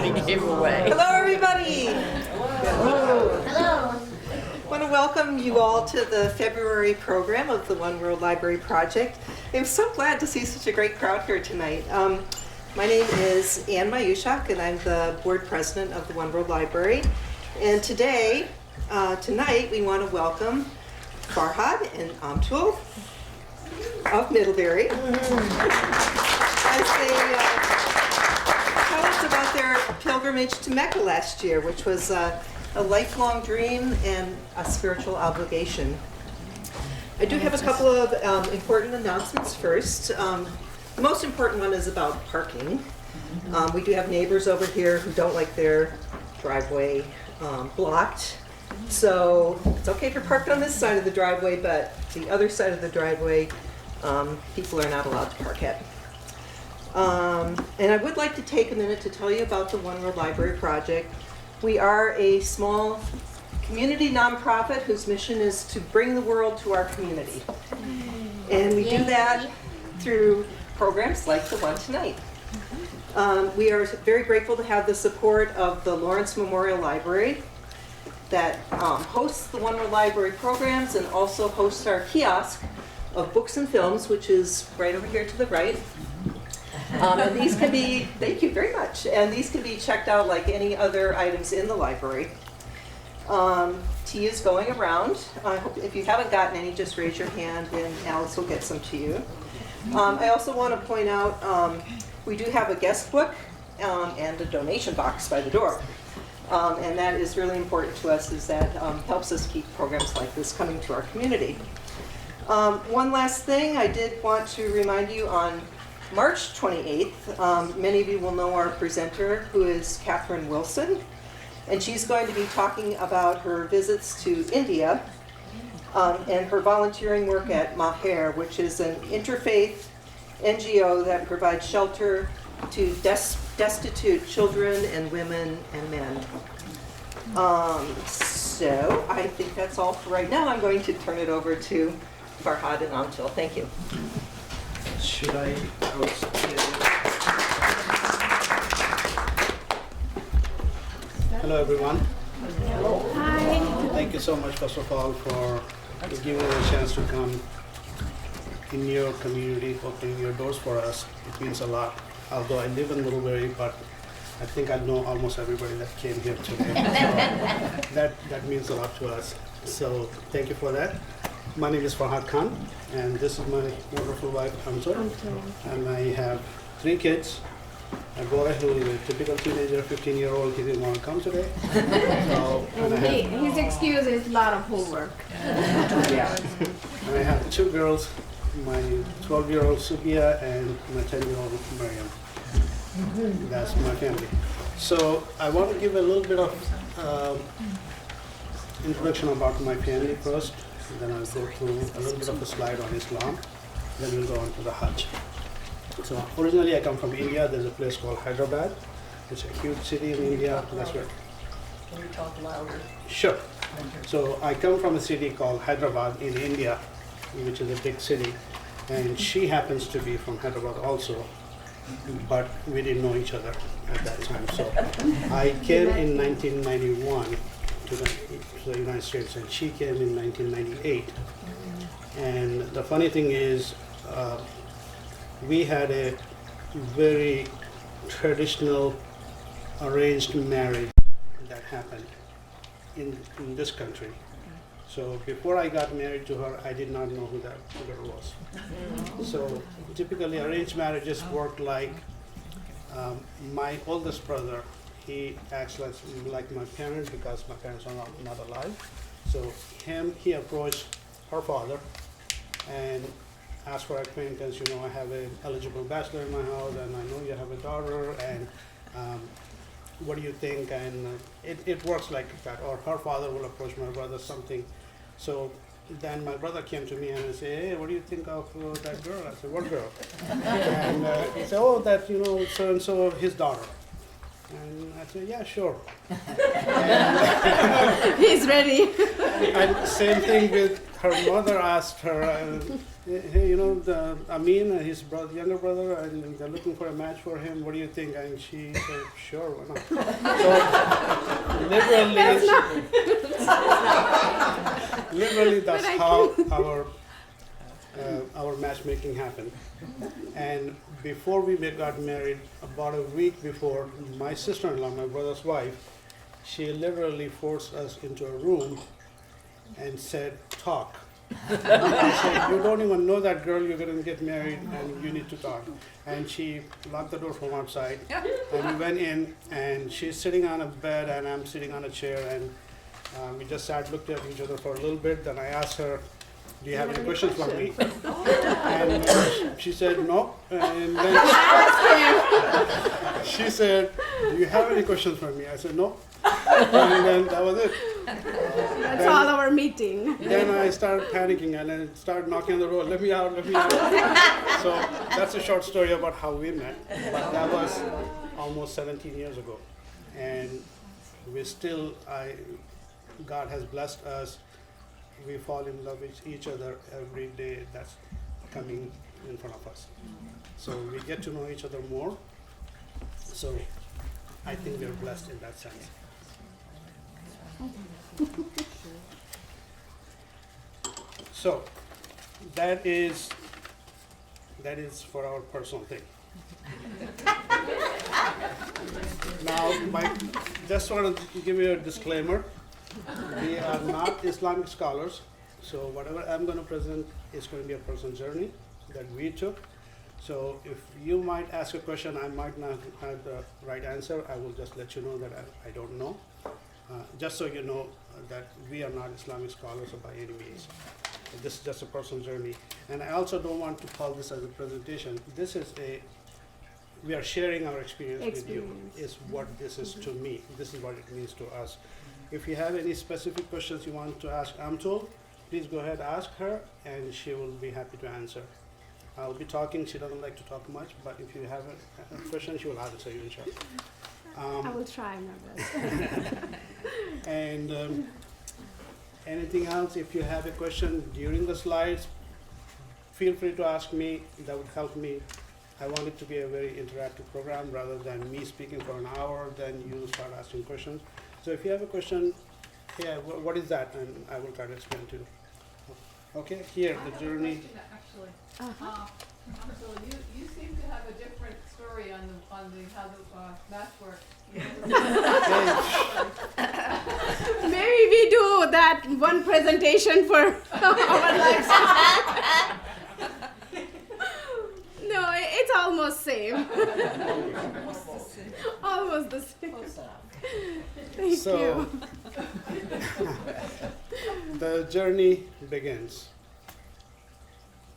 Hello, everybody. Hello. I want to welcome you all to the February program of the One World Library Project. I'm so glad to see such a great crowd here tonight. My name is Ann Mayushak, and I'm the board president of the One World Library. And tonight, we want to welcome Farhad and Amtul of Middlebury as they tell us about their pilgrimage to Mecca last year, which was a lifelong dream and a spiritual obligation. I do have a couple of important announcements first. The most important one is about parking. We do have neighbors over here who don't like their driveway blocked. So it's okay if you're parked on this side of the driveway, but the other side of the driveway, people are not allowed to park at. And I would like to take a minute to tell you about the One World Library Project. We are a small community nonprofit whose mission is to bring the world to our community. And we do that through programs like the one tonight. We are very grateful to have the support of the Lawrence Memorial Library that hosts the One World Library programs and also hosts our kiosk of books and films, which is right over here to the right. And these can be, thank you very much, and these can be checked out like any other items in the library. Tea is going around. I hope if you haven't gotten any, just raise your hand and Alice will get some to you. I also want to point out we do have a guest book and a donation box by the door. And that is really important to us, as that helps us keep programs like this coming to our community. One last thing, I did want to remind you on March 28th, many of you will know our presenter, who is Catherine Wilson, and she's going to be talking about her visits to India and her volunteering work at Maher, which is an interfaith NGO that provides shelter to destitute children and women and men. So I think that's all for right now. I'm going to turn it over to Farhad and Amtul. Thank you. Should I Hello everyone. Hello. Hi. Thank you so much, first of all, for giving us a chance to come in your community, opening your doors for us. It means a lot. Although I live in Middlebury, but I think I know almost everybody that came here today. So that means a lot to us. So thank you for that. My name is Farhad Khan, and this is my wonderful wife, Amtul. And I have 3 kids. A boy who is a typical teenager, 15-year-old, he didn't want to come today. So, his excuse is a lot of homework. Yeah. And I have 2 girls, my 12-year-old Subia and my 10-year-old Mariam. That's my family. So I want to give a little bit of introduction about my family first. Then I'll go through a little bit of a slide on Islam. Then we'll go on to the Hajj. So originally I come from India. There's a place called Hyderabad. It's a huge city in India. That's where. Can you talk louder? Sure. So I come from a city called Hyderabad in India, which is a big city. And she happens to be from Hyderabad also, but we didn't know each other at that time. So I came in 1991 to the United States, and she came in 1998. And the funny thing is, we had a very traditional arranged marriage that happened in this country. So before I got married to her, I did not know who that girl was. So typically arranged marriages work like my oldest brother, he acts like my parents because my parents are not alive. So he approached her father and asked for acquaintance. You know, I have an eligible bachelor in my house, and I know you have a daughter, and what do you think? And it works like that. Or her father will approach my brother, something. So then my brother came to me and said, "Hey, what do you think of that girl?" I said, "What girl?" And he said, "Oh, that, you know, so-and-so, his daughter." And I said, "Yeah, sure." He's ready. And same thing with her mother asked her, hey, the Amin, his younger brother, and they're looking for a match for him. What do you think? And she said, sure, why not? So literally, that's how our matchmaking happened. And before we got married, about a week before, my sister-in-law, my brother's wife, she literally forced us into a room and said, talk. She said, you don't even know that girl, you're going to get married and you need to talk. And she locked the door from outside and we went in and she's sitting on a bed and I'm sitting on a chair and we just sat, looked at each other for a little bit. Then I asked her, do you have any questions for me? And she said, no. And then she said, do you have any questions for me? I said, no. And then that was it. That's all our meeting. Then I started panicking and I started knocking on the door, let me out, let me out. So that's a short story about how we met. But that was almost 17 years ago. And we still, God has blessed us. We fall in love with each other every day that's coming in front of us. So we get to know each other more. So I think we're blessed in that sense. So that is for our personal thing. Now, just want to give you a disclaimer. We are not Islamic scholars, so whatever I'm going to present is going to be a personal journey that we took. So if you might ask a question, I might not have the right answer. I will just let you know that I don't know. Just so you know that we are not Islamic scholars by any means. This is just a personal journey. And I also don't want to call this as a presentation. We are sharing our experience with you, is what this is to me. This is what it means to us. If you have any specific questions you want to ask Amtul, please go ahead, ask her, and she will be happy to answer. I'll be talking. She doesn't like to talk much, but if you have a question, she will answer you, inshallah. I will try my best. And anything else, if you have a question during the slides, feel free to ask me. That would help me. I want it to be a very interactive program rather than me speaking for an hour, then you start asking questions. So if you have a question, yeah, what is that? And I will try to explain to you. Okay, here, the journey. Actually, so you seem to have a different story on how the math works. Maybe we do that one presentation for our lives. No, it's almost same. Almost the same. Thank you. The journey begins.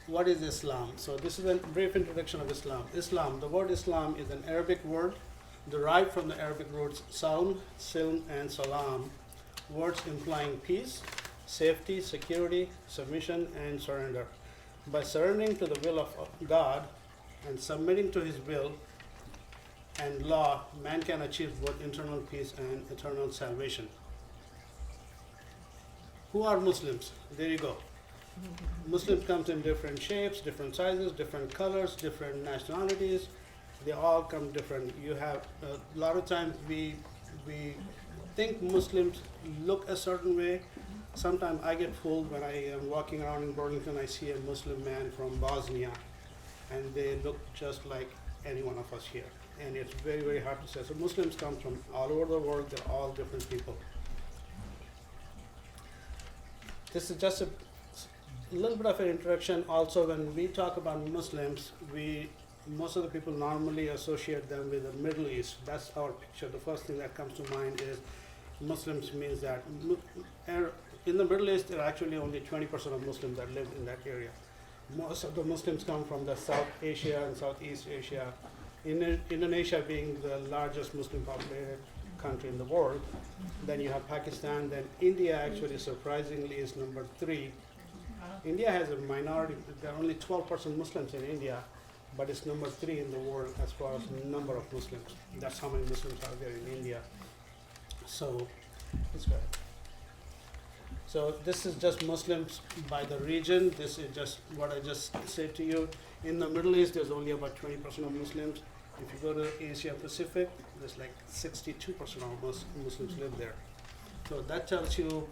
What is Islam? So this is a brief introduction of Islam. The word Islam is an Arabic word derived from the Arabic words Saum, Silm, and Salam, words implying peace, safety, security, submission, and surrender. By surrendering to the will of God and submitting to His will and law, man can achieve both internal peace and eternal salvation. Who are Muslims? There you go. Muslims comes in different shapes, different sizes, different colors, different nationalities. They all come different. You have a lot of times we think Muslims look a certain way. Sometimes I get fooled when I am walking around in Burlington. I see a Muslim man from Bosnia, and they look just like any one of us here. And it's very, very hard to say. So Muslims come from all over the world. They're all different people. This is just a little bit of an introduction. Also, when we talk about Muslims, most of the people normally associate them with the Middle East. That's our picture. The first thing that comes to mind is Muslims means that in the Middle East, there are actually only 20% of Muslims that live in that area. Most of the Muslims come from the South Asia and Southeast Asia. Indonesia being the largest Muslim populated country in the world. Then you have Pakistan. Then India actually surprisingly is number 3. India has a minority. There are only 12% Muslims in India, but it's number 3 in the world as far as number of Muslims. That's how many Muslims are there in India. So let's go ahead. So this is just Muslims by the region. This is just what I just said to you. In the Middle East, there's only about 20% of Muslims. If you go to Asia Pacific, there's like 62% of Muslims live there. So that tells you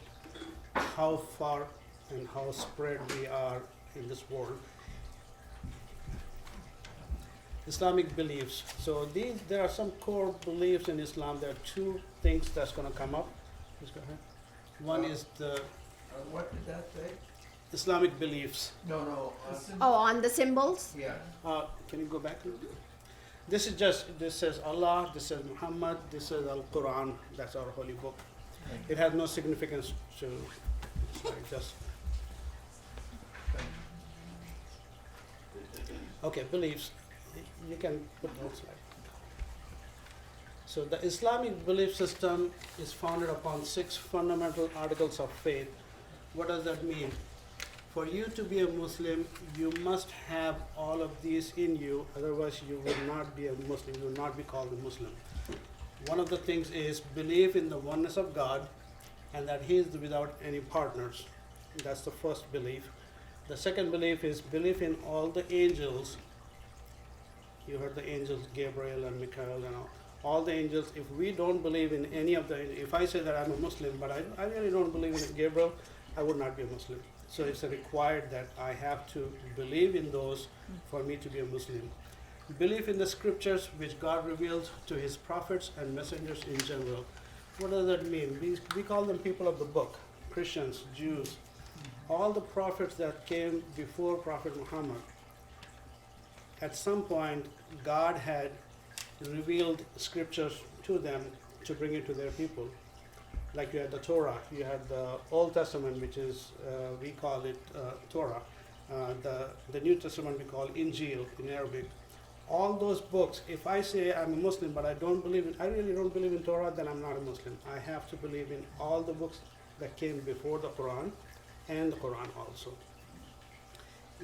how far and how spread we are in this world. Islamic beliefs. So there are some core beliefs in Islam. There are two things that's going to come up. Please go ahead. One is the What did that say? Islamic beliefs. No. Oh, on the symbols? Yeah. Can you go back a little bit? This says Allah, this says Muhammad, this says Al-Quran. That's our holy book. It has no significance to, it's like just. Okay, beliefs. You can put that slide. So the Islamic belief system is founded upon 6 fundamental articles of faith. What does that mean? For you to be a Muslim, you must have all of these in you, otherwise you will not be a Muslim, you will not be called a Muslim. One of the things is belief in the oneness of God and that He is without any partners. That's the first belief. The second belief is belief in all the angels. You heard the angels, Gabriel and Mikhat and all the angels. If we don't believe in any of the, if I say that I'm a Muslim, but I really don't believe in Gabriel, I would not be a Muslim. So it's required that I have to believe in those for me to be a Muslim. Belief in the scriptures which God reveals to His prophets and messengers in general. What does that mean? We call them people of the book, Christians, Jews. All the prophets that came before Prophet Muhammad, at some point God had revealed scriptures to them to bring it to their people. Like you had the Torah, you had the Old Testament, which is, we call it Torah. The New Testament we call Injil in Arabic. All those books, if I say I'm a Muslim, but I really don't believe in Torah, then I'm not a Muslim. I have to believe in all the books that came before the Quran and the Quran also.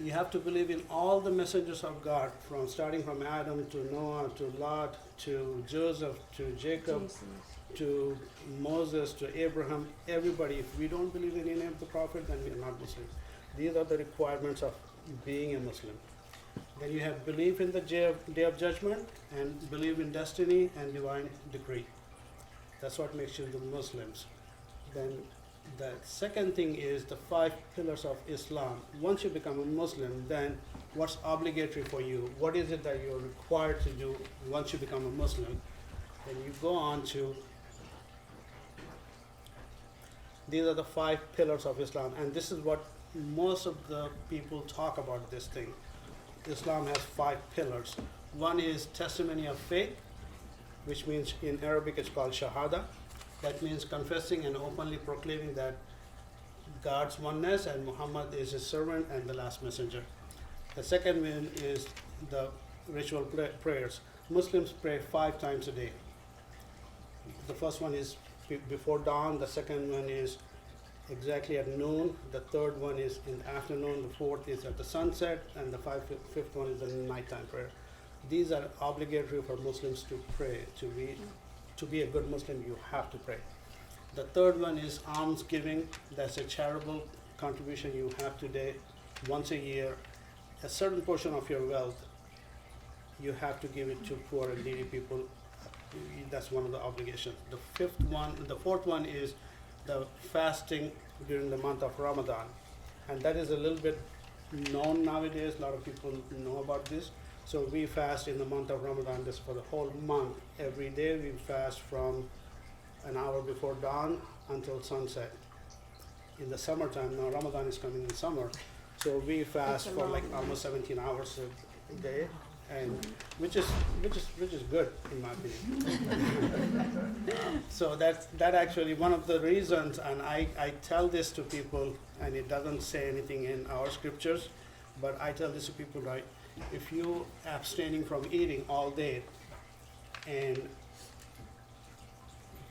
You have to believe in all the messengers of God, starting from Adam to Noah to Lot to Joseph to Jacob to Moses to Abraham, everybody. If we don't believe in any of the prophet, then we are not Muslim. These are the requirements of being a Muslim. Then you have belief in the day of judgment and believe in destiny and divine decree. That's what makes you the Muslims. Then the second thing is the 5 pillars of Islam. Once you become a Muslim, then what's obligatory for you? What is it that you're required to do once you become a Muslim? Then you go on to, these are the 5 pillars of Islam, and this is what most of the people talk about this thing. Islam has 5 pillars. One is testimony of faith, which means in Arabic it's called Shahada. That means confessing and openly proclaiming that God's oneness and Muhammad is His servant and the last messenger. The second one is the ritual prayers. Muslims pray 5 times a day. The first one is before dawn, the second one is exactly at noon, the third one is in the afternoon, the fourth is at the sunset, and the fifth one is the nighttime prayer. These are obligatory for Muslims to pray. To be a good Muslim, you have to pray. The third one is almsgiving. That's a charitable contribution you have today, once a year. A certain portion of your wealth, you have to give it to poor and needy people. That's one of the obligations. The fourth one is the fasting during the month of Ramadan. And that is a little bit known nowadays. A lot of people know about this. So we fast in the month of Ramadan, this for the whole month. Every day we fast from an hour before dawn until sunset. In the summertime, now Ramadan is coming in summer, so we fast for like almost 17 hours a day, and which is good in my opinion. So that actually one of the reasons, and I tell this to people, and it doesn't say anything in our scriptures, but I tell this to people, right? If you abstaining from eating all day and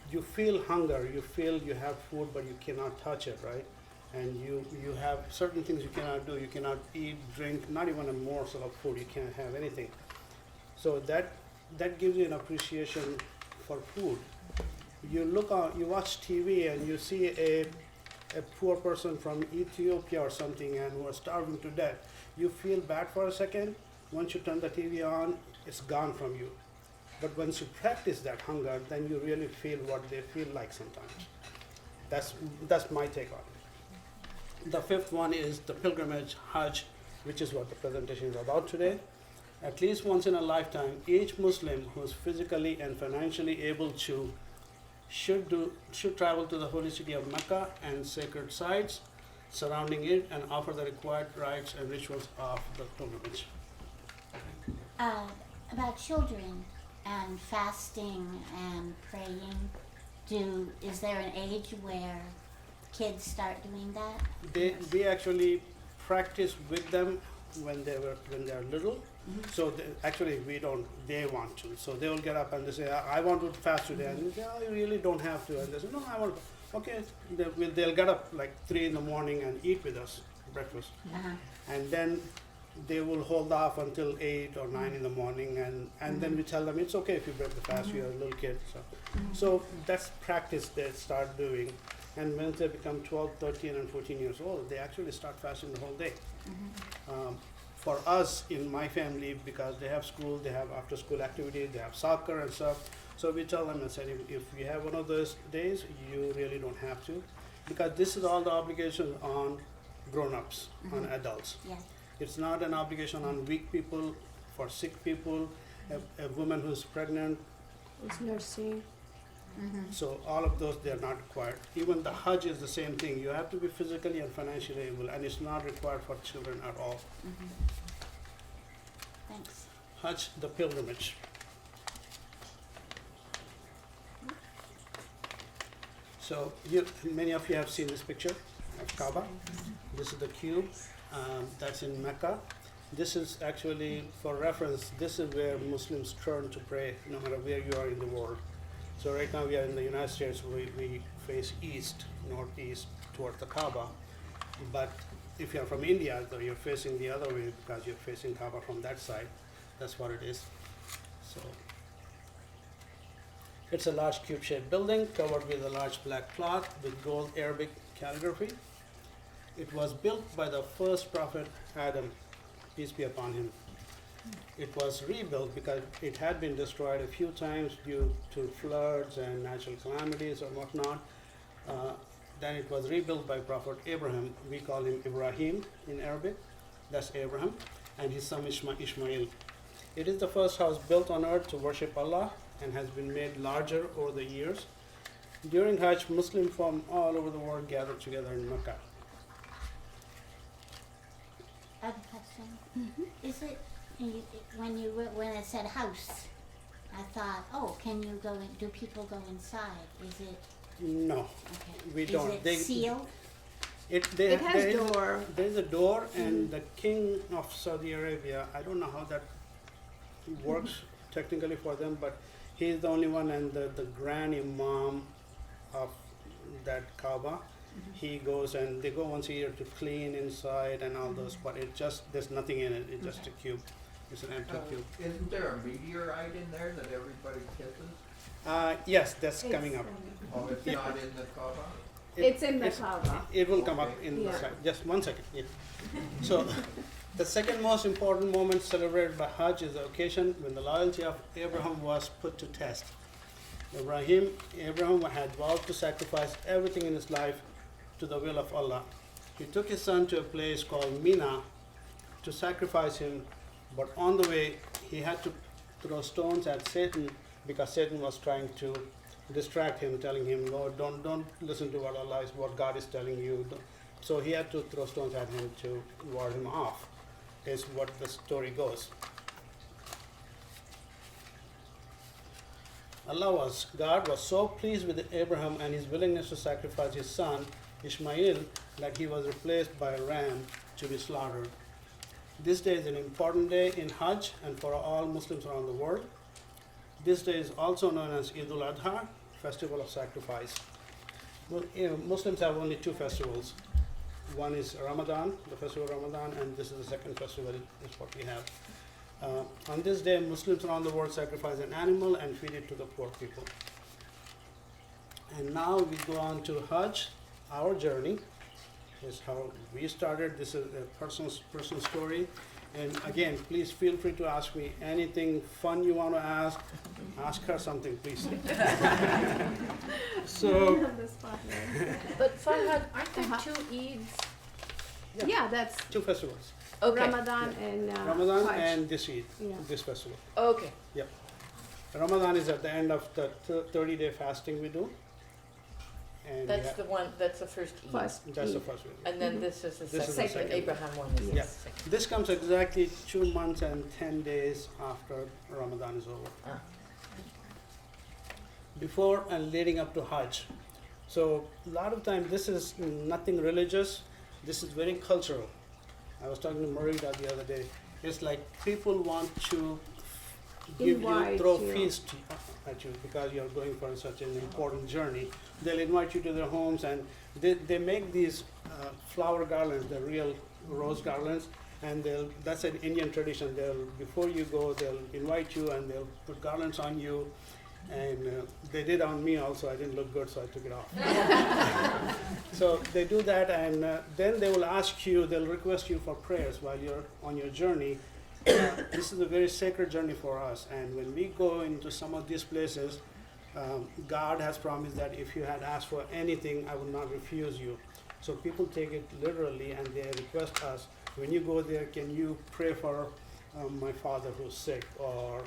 you feel hunger, you feel you have food but you cannot touch it, right? And you have certain things you cannot do. You cannot eat, drink, not even a morsel of food. You can't have anything. So that gives you an appreciation for food. You watch TV and you see a a poor person from Ethiopia or something and who are starving to death, you feel bad for a second. Once you turn the TV on, it's gone from you. But once you practice that hunger, then you really feel what they feel like sometimes. That's my take on it. The fifth one is the Pilgrimage Hajj, which is what the presentation is about today. At least once in a lifetime, each Muslim who is physically and financially able to should travel to the holy city of Mecca and sacred sites surrounding it and offer the required rites and rituals of the pilgrimage. About children and fasting and praying, is there an age where kids start doing that? We actually practice with them when they are little. Mm-hmm. So actually they want to. So they will get up and they say, I want to fast today. And they say, oh, you really don't have to. And they say, no, I want to. Okay, they'll get up like 3 in the morning and eat with us breakfast. Uh-huh. And then they will hold off until 8 or 9 in the morning. And then we tell them, it's okay if you break the fast, you're a little kid. So that's practice they start doing. And when they become 12, 13, and 14 years old, they actually start fasting the whole day. For us in my family, because they have school, they have after school activities, they have soccer and stuff. So we tell them and say, if you have one of those days, you really don't have to. Because this is all the obligation on grown-ups, on adults. Yeah. It's not an obligation on weak people, for sick people, a woman who's pregnant. It's nursing. So all of those, they're not required. Even the Hajj is the same thing. You have to be physically and financially able, and it's not required for children at all. Thanks. Hajj, the pilgrimage. So many of you have seen this picture of Kaaba. This is the cube. That's in Mecca. This is actually, for reference, this is where Muslims turn to pray, no matter where you are in the world. So right now we are in the United States, we face east, northeast, towards the Kaaba. But if you're from India, though, you're facing the other way because you're facing Kaaba from that side. That's what it is. So it's a large cube-shaped building covered with a large black cloth with gold Arabic calligraphy. It was built by the first prophet Adam, peace be upon him. It was rebuilt because it had been destroyed a few times due to floods and natural calamities or whatnot. Then it was rebuilt by Prophet Abraham. We call him Ibrahim in Arabic. That's Abraham, and his son Ishmael. It is the first house built on earth to worship Allah and has been made larger over the years. During Hajj, Muslims from all over the world gather together in Mecca. I have a question. Is it when it said house? I thought, oh, can you go in? Do people go inside? Is it No, okay? we don't. Is it sealed? It has door. There's a door, and the king of Saudi Arabia, I don't know how that works technically for them, but he's the only one, and the grand imam of that Kaaba, he goes and they go once a year to clean inside and all those, but there's nothing in it. It's just a cube. It's an empty cube. Isn't there a meteorite in there that everybody kisses? Yes, that's coming up. Oh, it's not in the Kaaba? It's in the Kaaba. It will come up in the Yeah. slide. Just 1 second. Yeah. So, the second most important moment celebrated by Hajj is the occasion when the loyalty of Abraham was put to test. Abraham had vowed to sacrifice everything in his life to the will of Allah. He took his son to a place called Mina to sacrifice him, but on the way he had to throw stones at Satan because Satan was trying to distract him, telling him, Lord, don't listen to what God is telling you. So he had to throw stones at him to ward him off, is what the story goes. God was so pleased with Abraham and his willingness to sacrifice his son, Ishmael, that he was replaced by a ram to be slaughtered. This day is an important day in Hajj and for all Muslims around the world. This day is also known as Eid al-Adha, Festival of Sacrifice. Muslims have only 2 festivals. One is Ramadan, the festival of Ramadan, and this is the second festival, is what we have. On this day, Muslims around the world sacrifice an animal and feed it to the poor people. And now we go on to Hajj. our journey. Is how we started. This is a personal story. And again, please feel free to ask me anything fun you want to ask. Ask her something, please. So, The spotlight. But Farhad, aren't there Uh-huh. 2 Eids? Yeah, that's 2 festivals, Okay. Ramadan and Ramadan Hajj. and this Eid, Yeah. this festival. Okay. Yep. Ramadan is at the end of the 30-day fasting we do. And That's the one, that's the first Eid. First. that's the Eid. first one. And then this is the This is second. the second. The Abraham one is Yeah. the second. This comes exactly 2 months and 10 days after Ramadan is over. Ah. Before and leading up to Hajj. So a lot of times this is nothing religious, this is very cultural. I was talking to Marita the other day. It's like people want to Invite throw you. feast at you because you're going for such an important journey. They'll invite you to their homes and they make these flower garlands, the real rose garlands, and that's an Indian tradition. Before you go, they'll invite you and they'll put garlands on you. And they did on me also. I didn't look good, so I took it off. So they do that, and then they will ask you, they'll request you for prayers while you're on your journey. This is a very sacred journey for us, and when we go into some of these places, God has promised that if you had asked for anything, I would not refuse you. So people take it literally, and they request us, when you go there, can you pray for my father who's sick, or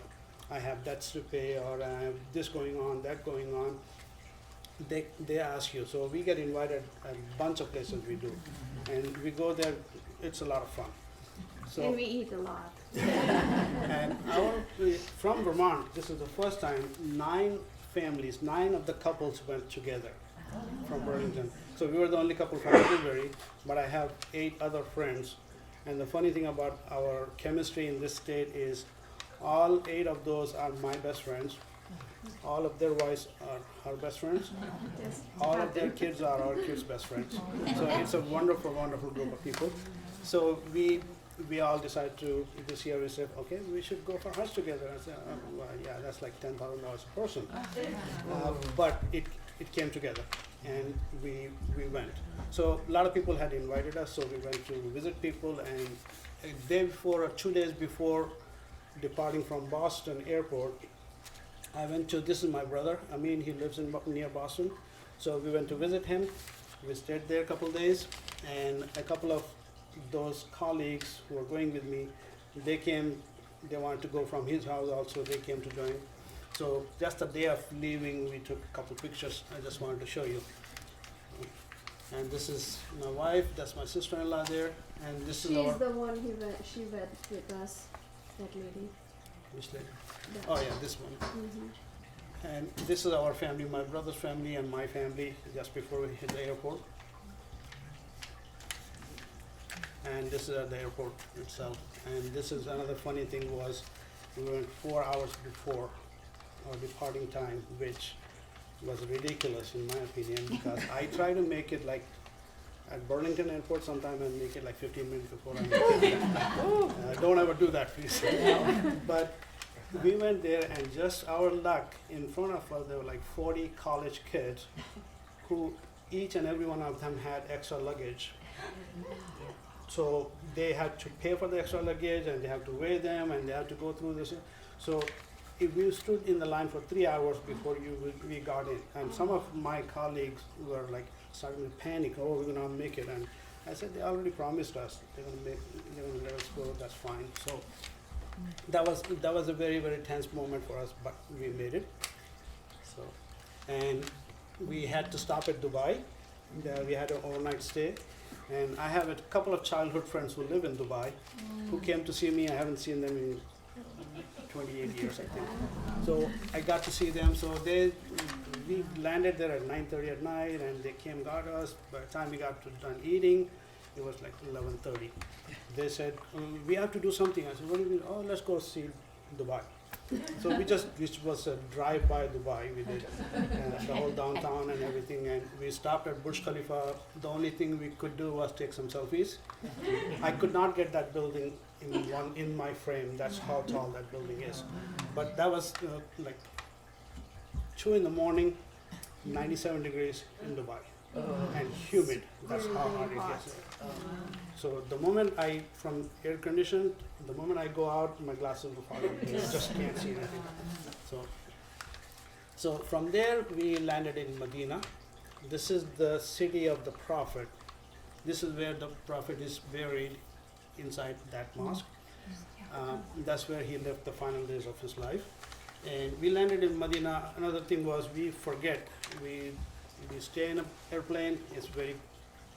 I have debts to pay, or I have this going on, that going on. They ask you. So we get invited a bunch of places we do. And we go there, it's a lot of fun. So, And we eat a lot. and from Vermont, this is the first time 9 families, 9 of the couples went together from Burlington. So we were the only couple from Tilbury, but I have 8 other friends. And the funny thing about our chemistry in this state is all 8 of those are my best friends. All of their wives are our best friends. Yes. All of their kids are our kids' best friends. So it's a wonderful, wonderful group of people. So we all decided to, this year we said, okay, we should go for Hajj together. I said, well, yeah, that's like $10,000 a person. But it came together and we went. So a lot of people had invited us, so we went to visit people, and a day before or 2 days before departing from Boston airport, I went to, this is my brother, Amin, he lives near Boston. So we went to visit him. We stayed there a couple days, and a couple of those colleagues who were going with me, they wanted to go from his house also, they came to join. So just the day of leaving, we took a couple pictures. I just wanted to show you. And this is my wife, that's my sister-in-law there, and this is She's our... the one she went with us, that lady. Which lady? That- Oh yeah, this one. Mhm. And this is our family, my brother's family and my family, just before we hit the airport. And this is at the airport itself. And this is another funny thing was, we went 4 hours before our departing time, which was ridiculous in my opinion, because I try to make it like at Burlington Airport sometime and make it like 15 minutes before I make it. Don't ever do that, please. But we went there, and just our luck, in front of us there were like 40 college kids who each and every one of them had extra luggage. So they had to pay for the extra luggage, and they have to weigh them, and they have to go through this. So if we stood in the line for 3 hours before we got in, and some of my colleagues were like starting to panic. Oh, we're gonna make it, and I said they already promised us they're gonna let us go. That's fine. So that was a very, very tense moment for us, but we made it. So, and we had to stop at Dubai. We had an overnight stay, and I have a couple of childhood friends who live in Dubai who came to see me. I haven't seen them in 28 years, I think. So I got to see them. So we landed there at 9:30 at night, and they came, got us. By the time we got done eating, it was like 11:30. They said, we have to do something. I said, what do you mean? Oh, let's go see Dubai. So which was a drive by Dubai. We did the whole downtown and everything, and we stopped at Burj Khalifa. The only thing we could do was take some selfies. I could not get that building in my frame. That's how tall that building is. But that was like 2 in the morning, 97 degrees in Dubai. and humid. That's how hot it gets there. So the moment from air conditioned, the moment I go out, my glasses will fall out. You just can't see anything. So from there we landed in Medina. This is the city of the Prophet. This is where the Prophet is buried, inside that mosque. That's where he lived the final days of his life. And we landed in Medina. Another thing was we forget. We stay in an airplane. It's very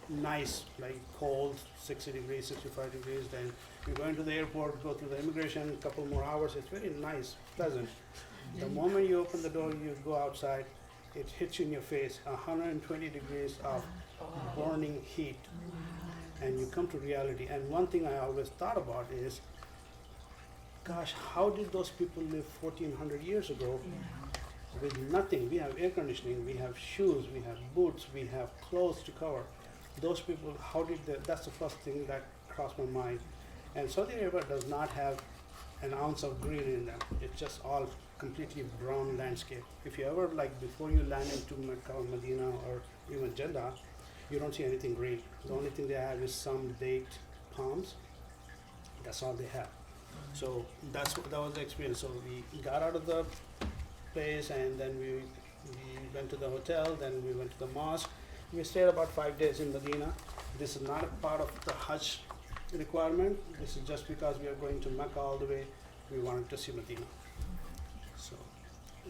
nice, like cold, 60 degrees, 65 degrees. Then we go into the airport, go through the immigration, a couple more hours. It's very nice, pleasant. The moment you open the door, you go outside, it hits you in your face, 120 degrees of burning heat. And you come to reality. And one thing I always thought about is, gosh, how did those people live 1400 years ago with nothing? We have air conditioning, we have shoes, we have boots, we have clothes to cover. Those people, how did they? That's the first thing that crossed my mind. And Saudi Arabia does not have an ounce of green in them. It's just all completely brown landscape. If you ever, like before you land into Mecca or Medina or even Jeddah, you don't see anything green. The only thing they have is some date palms. That's all they have. So that was the experience. So we got out of the place and then we went to the hotel, then we went to the mosque. We stayed about 5 days in Medina. This is not a part of the Hajj requirement. This is just because we are going to Mecca all the way. We wanted to see Medina. So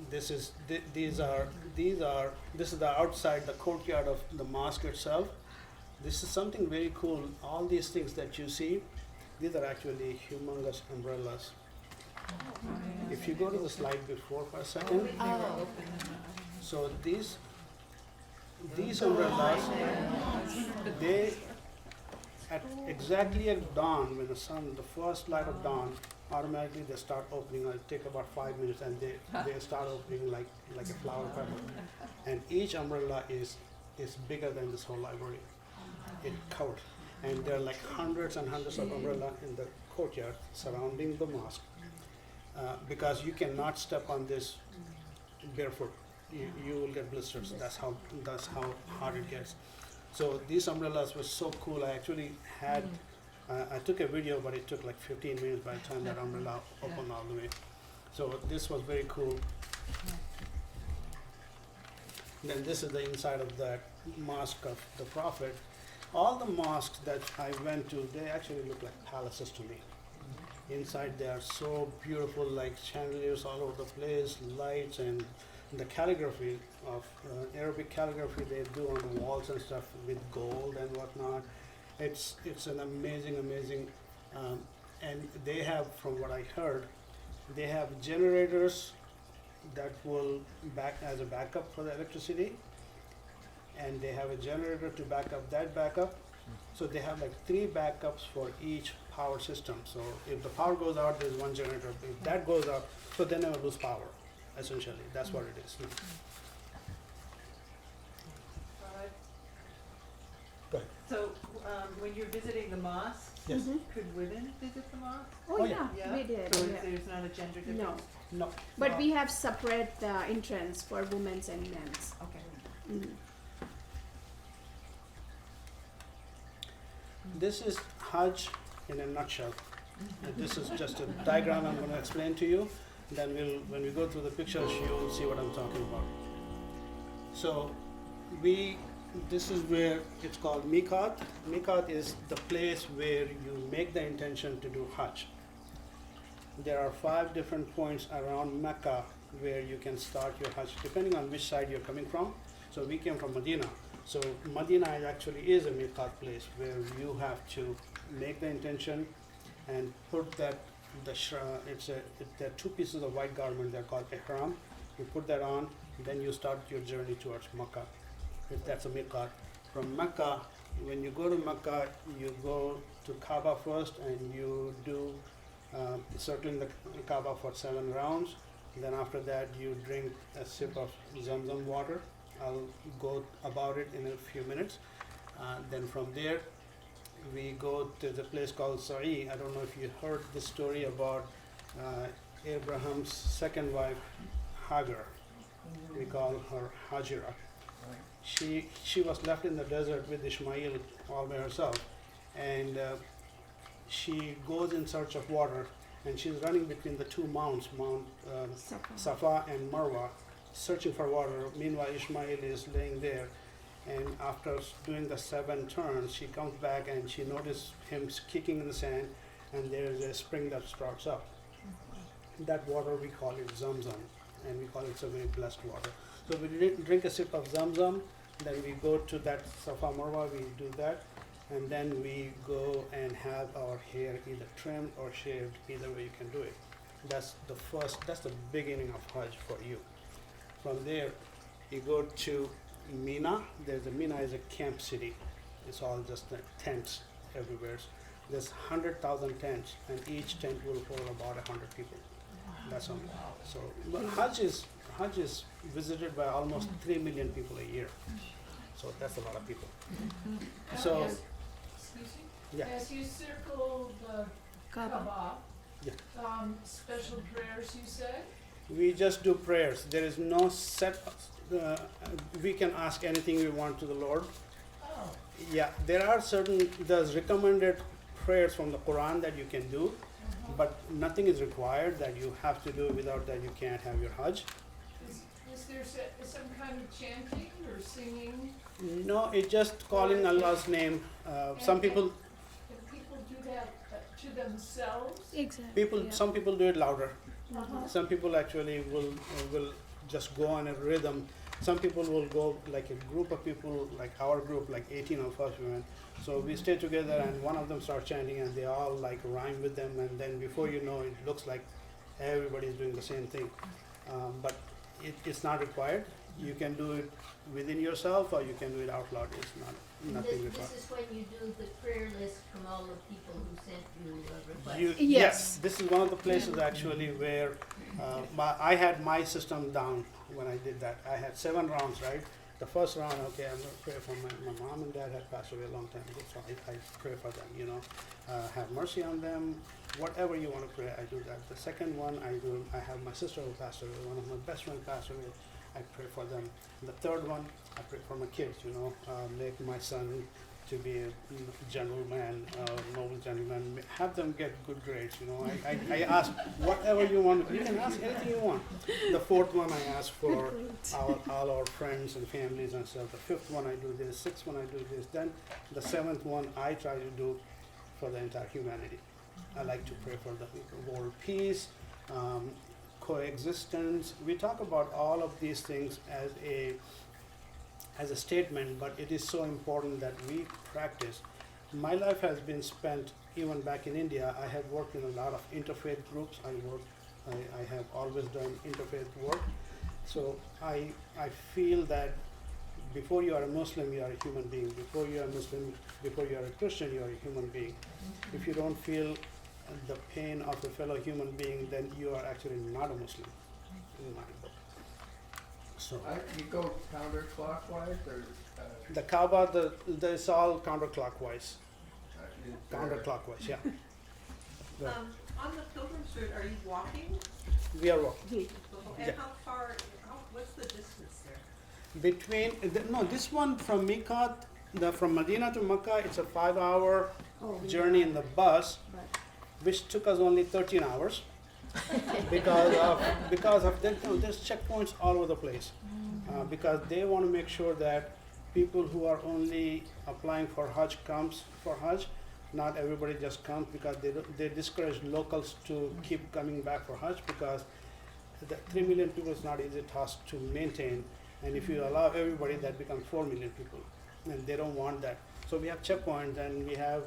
this is the outside, the courtyard of the mosque itself. This is something very cool. All these things that you see, these are actually humongous umbrellas. If you go to the slide before for a second. So these umbrellas, they exactly at dawn, when the first light of dawn, automatically they start opening. It'll take about 5 minutes, and they start opening like a flower petal. And each umbrella is bigger than this whole library. It covered, and there are like hundreds and hundreds of umbrellas in the courtyard surrounding the mosque, because you cannot step on this barefoot. You will get blisters. That's how hot it gets. So these umbrellas were so cool. I actually had I took a video, but it took like 15 minutes by the time that umbrella opened all the way. So this was very cool. Then this is the inside of that mosque of the Prophet. All the mosques that I went to, they actually look like palaces to me. Inside they are so beautiful, like chandeliers all over the place, lights, and the calligraphy of Arabic calligraphy they do on the walls and stuff with gold and whatnot. It's an amazing, and they have, from what I heard, they have generators that will as a backup for the electricity, and they have a generator to back up that backup. So they have like 3 backups for each power system. So if the power goes out, there's one generator. If that goes out, so they never lose power. Essentially, that's what it is. Go ahead. So, when you're visiting the mosque, Yes. could women visit the mosque? Oh, Oh, yeah. yeah, we did. So Yeah. there's not a gender No, difference? No. but we have separate entrance for women's and men's. Okay. Mm. This is Hajj in a nutshell. And this is just a diagram I'm going to explain to you. Then when we go through the pictures, you'll see what I'm talking about. So this is where it's called Mikhat. Mikhat is the place where you make the intention to do Hajj. There are 5 different points around Mecca where you can start your Hajj, depending on which side you're coming from. So we came from Medina. So Medina actually is a Mikhat place where you have to make the intention and put that, there are 2 pieces of white garment, they're called ihram. You put that on, then you start your journey towards Mecca. That's a Mikhat. From Mecca, when you go to Mecca, you go to Kaaba first and you do circling the Kaaba for 7 rounds. Then after that, you drink a sip of Zamzam water. I'll go about it in a few minutes. Then from there, we go to the place called Sa'i. I don't know if you heard the story about Abraham's second wife, Hagar. We call her Hajira. She was left in the desert with Ishmael all by herself, and she goes in search of water, and she's running between the two mounts, Mount Safa and Marwa, searching for water. Meanwhile, Ishmael is laying there, and after doing the 7 turns, she comes back and she notices him kicking in the sand, and there's a spring that sprouts up. That water, we call it Zamzam, and we call it a very blessed water. So we drink a sip of Zamzam, then we go to that Safa Marwa, we do that, and then we go and have our hair either trimmed or shaved, either way you can do it. That's the beginning of Hajj for you. From there, you go to Mina. Mina is a camp city. It's all just tents everywhere. There's 100,000 tents, and each tent will hold about 100 people. That's all. So but Hajj is visited by almost 3 million people a year. So that's a lot of people. So Excuse me? yeah, As you circle the Kaaba, Yeah. special prayers you say? we just do prayers. There is no set. We can ask anything we want to the Lord. Oh, Yeah, there's recommended prayers from the Quran that you can do, but nothing is required that you have to do. Without that, you can't have your Hajj. is there some kind of chanting or singing? No, it's just calling Allah's name. Some people, Can people do that to themselves? Exactly. some people do it louder. Uh-huh. Some people actually will just go on a rhythm. Some people will go like a group of people, like our group, like 18 of us we went. So we stay together, and one of them starts chanting, and they all like rhyme with them, and then before you know, it looks like everybody's doing the same thing. But it's not required. You can do it within yourself, or you can do it out loud. It's nothing required. This is when you do the prayer list from all the people who sent you requests. Yes. This is one of the places actually where I had my system down when I did that. I had 7 rounds, right? The first round, okay, I'm going to pray for my mom and dad had passed away a long time ago, so I pray for them, have mercy on them. Whatever you want to pray, I do that. The second one, I have my sister who passed away, one of my best friends passed away, I pray for them. The third one, I pray for my kids, make my son to be a gentleman, noble gentleman, have them get good grades, I ask whatever you want, you can ask anything you want. The fourth one I ask for all our friends and families and stuff. The fifth one I do this, sixth one I do this, then the seventh one I try to do for the entire humanity. I like to pray for the world peace, coexistence. We talk about all of these things as a statement, but it is so important that we practice. My life has been spent, even back in India, I have worked in a lot of interfaith groups. I have always done interfaith work. So I feel that before you are a Muslim, you are a human being. Before you are a Muslim, before you are a Christian, you are a human being. If you don't feel the pain of a fellow human being, then you are actually not a Muslim, in my book. So You go counterclockwise or? the Kaaba, it's all counterclockwise. Is there- Counterclockwise, yeah. Yeah. On the pilgrimage route, are you walking? We are walking. And Yeah. how far, what's the distance there? This one from Mikhat, from Medina to Mecca, it's a 5-hour journey in the bus, which took us only 13 hours because of there's checkpoints all over the place. Because they want to make sure that people who are only applying for Hajj comes for Hajj. Not everybody just comes, because they discourage locals to keep coming back for Hajj, because the 3 million people is not easy task to maintain, and if you allow everybody, that becomes 4 million people, and they don't want that. So we have checkpoints, and we have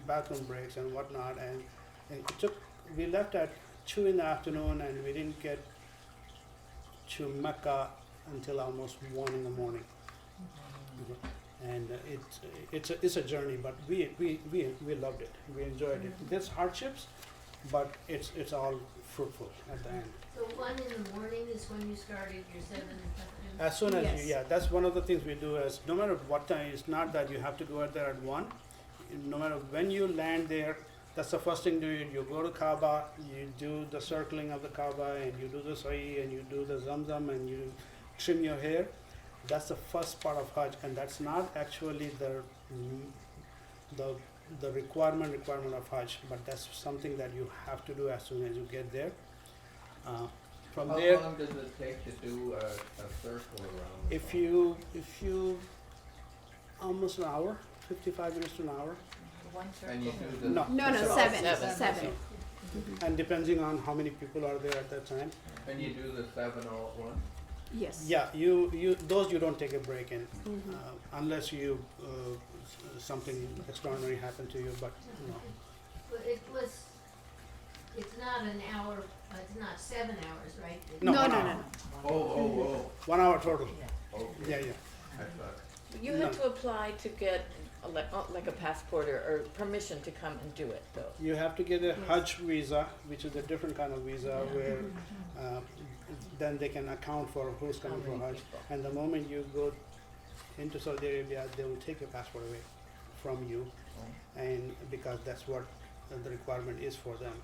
bathroom breaks and whatnot, and we left at 2 in the afternoon, and we didn't get to Mecca until almost 1 in the morning. And it's a journey, but we loved it. We enjoyed it. There's hardships, but it's all fruitful at the end. So 1 in the morning is when you started your 7 and As soon as Yes. that's one of the things we do. As no matter what time, it's not that you have to go out there at 1. No matter when you land there, that's the first thing you do. You go to Kaaba, you do the circling of the Kaaba, and you do the sa'i, and you do the Zamzam, and you trim your hair. That's the first part of Hajj, and that's not actually the requirement of Hajj, but that's something that you have to do as soon as you get there. From How there, long does it take to do a circle around? if you almost an hour, 55 minutes to an hour, One And you circle. do the. No. No, no, Seven. seven. and depending on how many people are there at that time. And you do the 7 all at once? Yes. Yeah, you those you don't take a break in, unless you something extraordinary happened to you. But no, But it's not an hour, it's not 7 hours, right? no, No, 1 no, hour. no, no. Oh, 1 hour total. okay. Yeah, yeah. I thought, You had to apply to get like a passport or permission to come and do it, though. You have to get a Hajj visa, which is a different kind of visa, where then they can account for who's coming for Hajj. people. And the moment you go into Saudi Arabia, they will take your passport away from you, and because that's what the requirement is for them.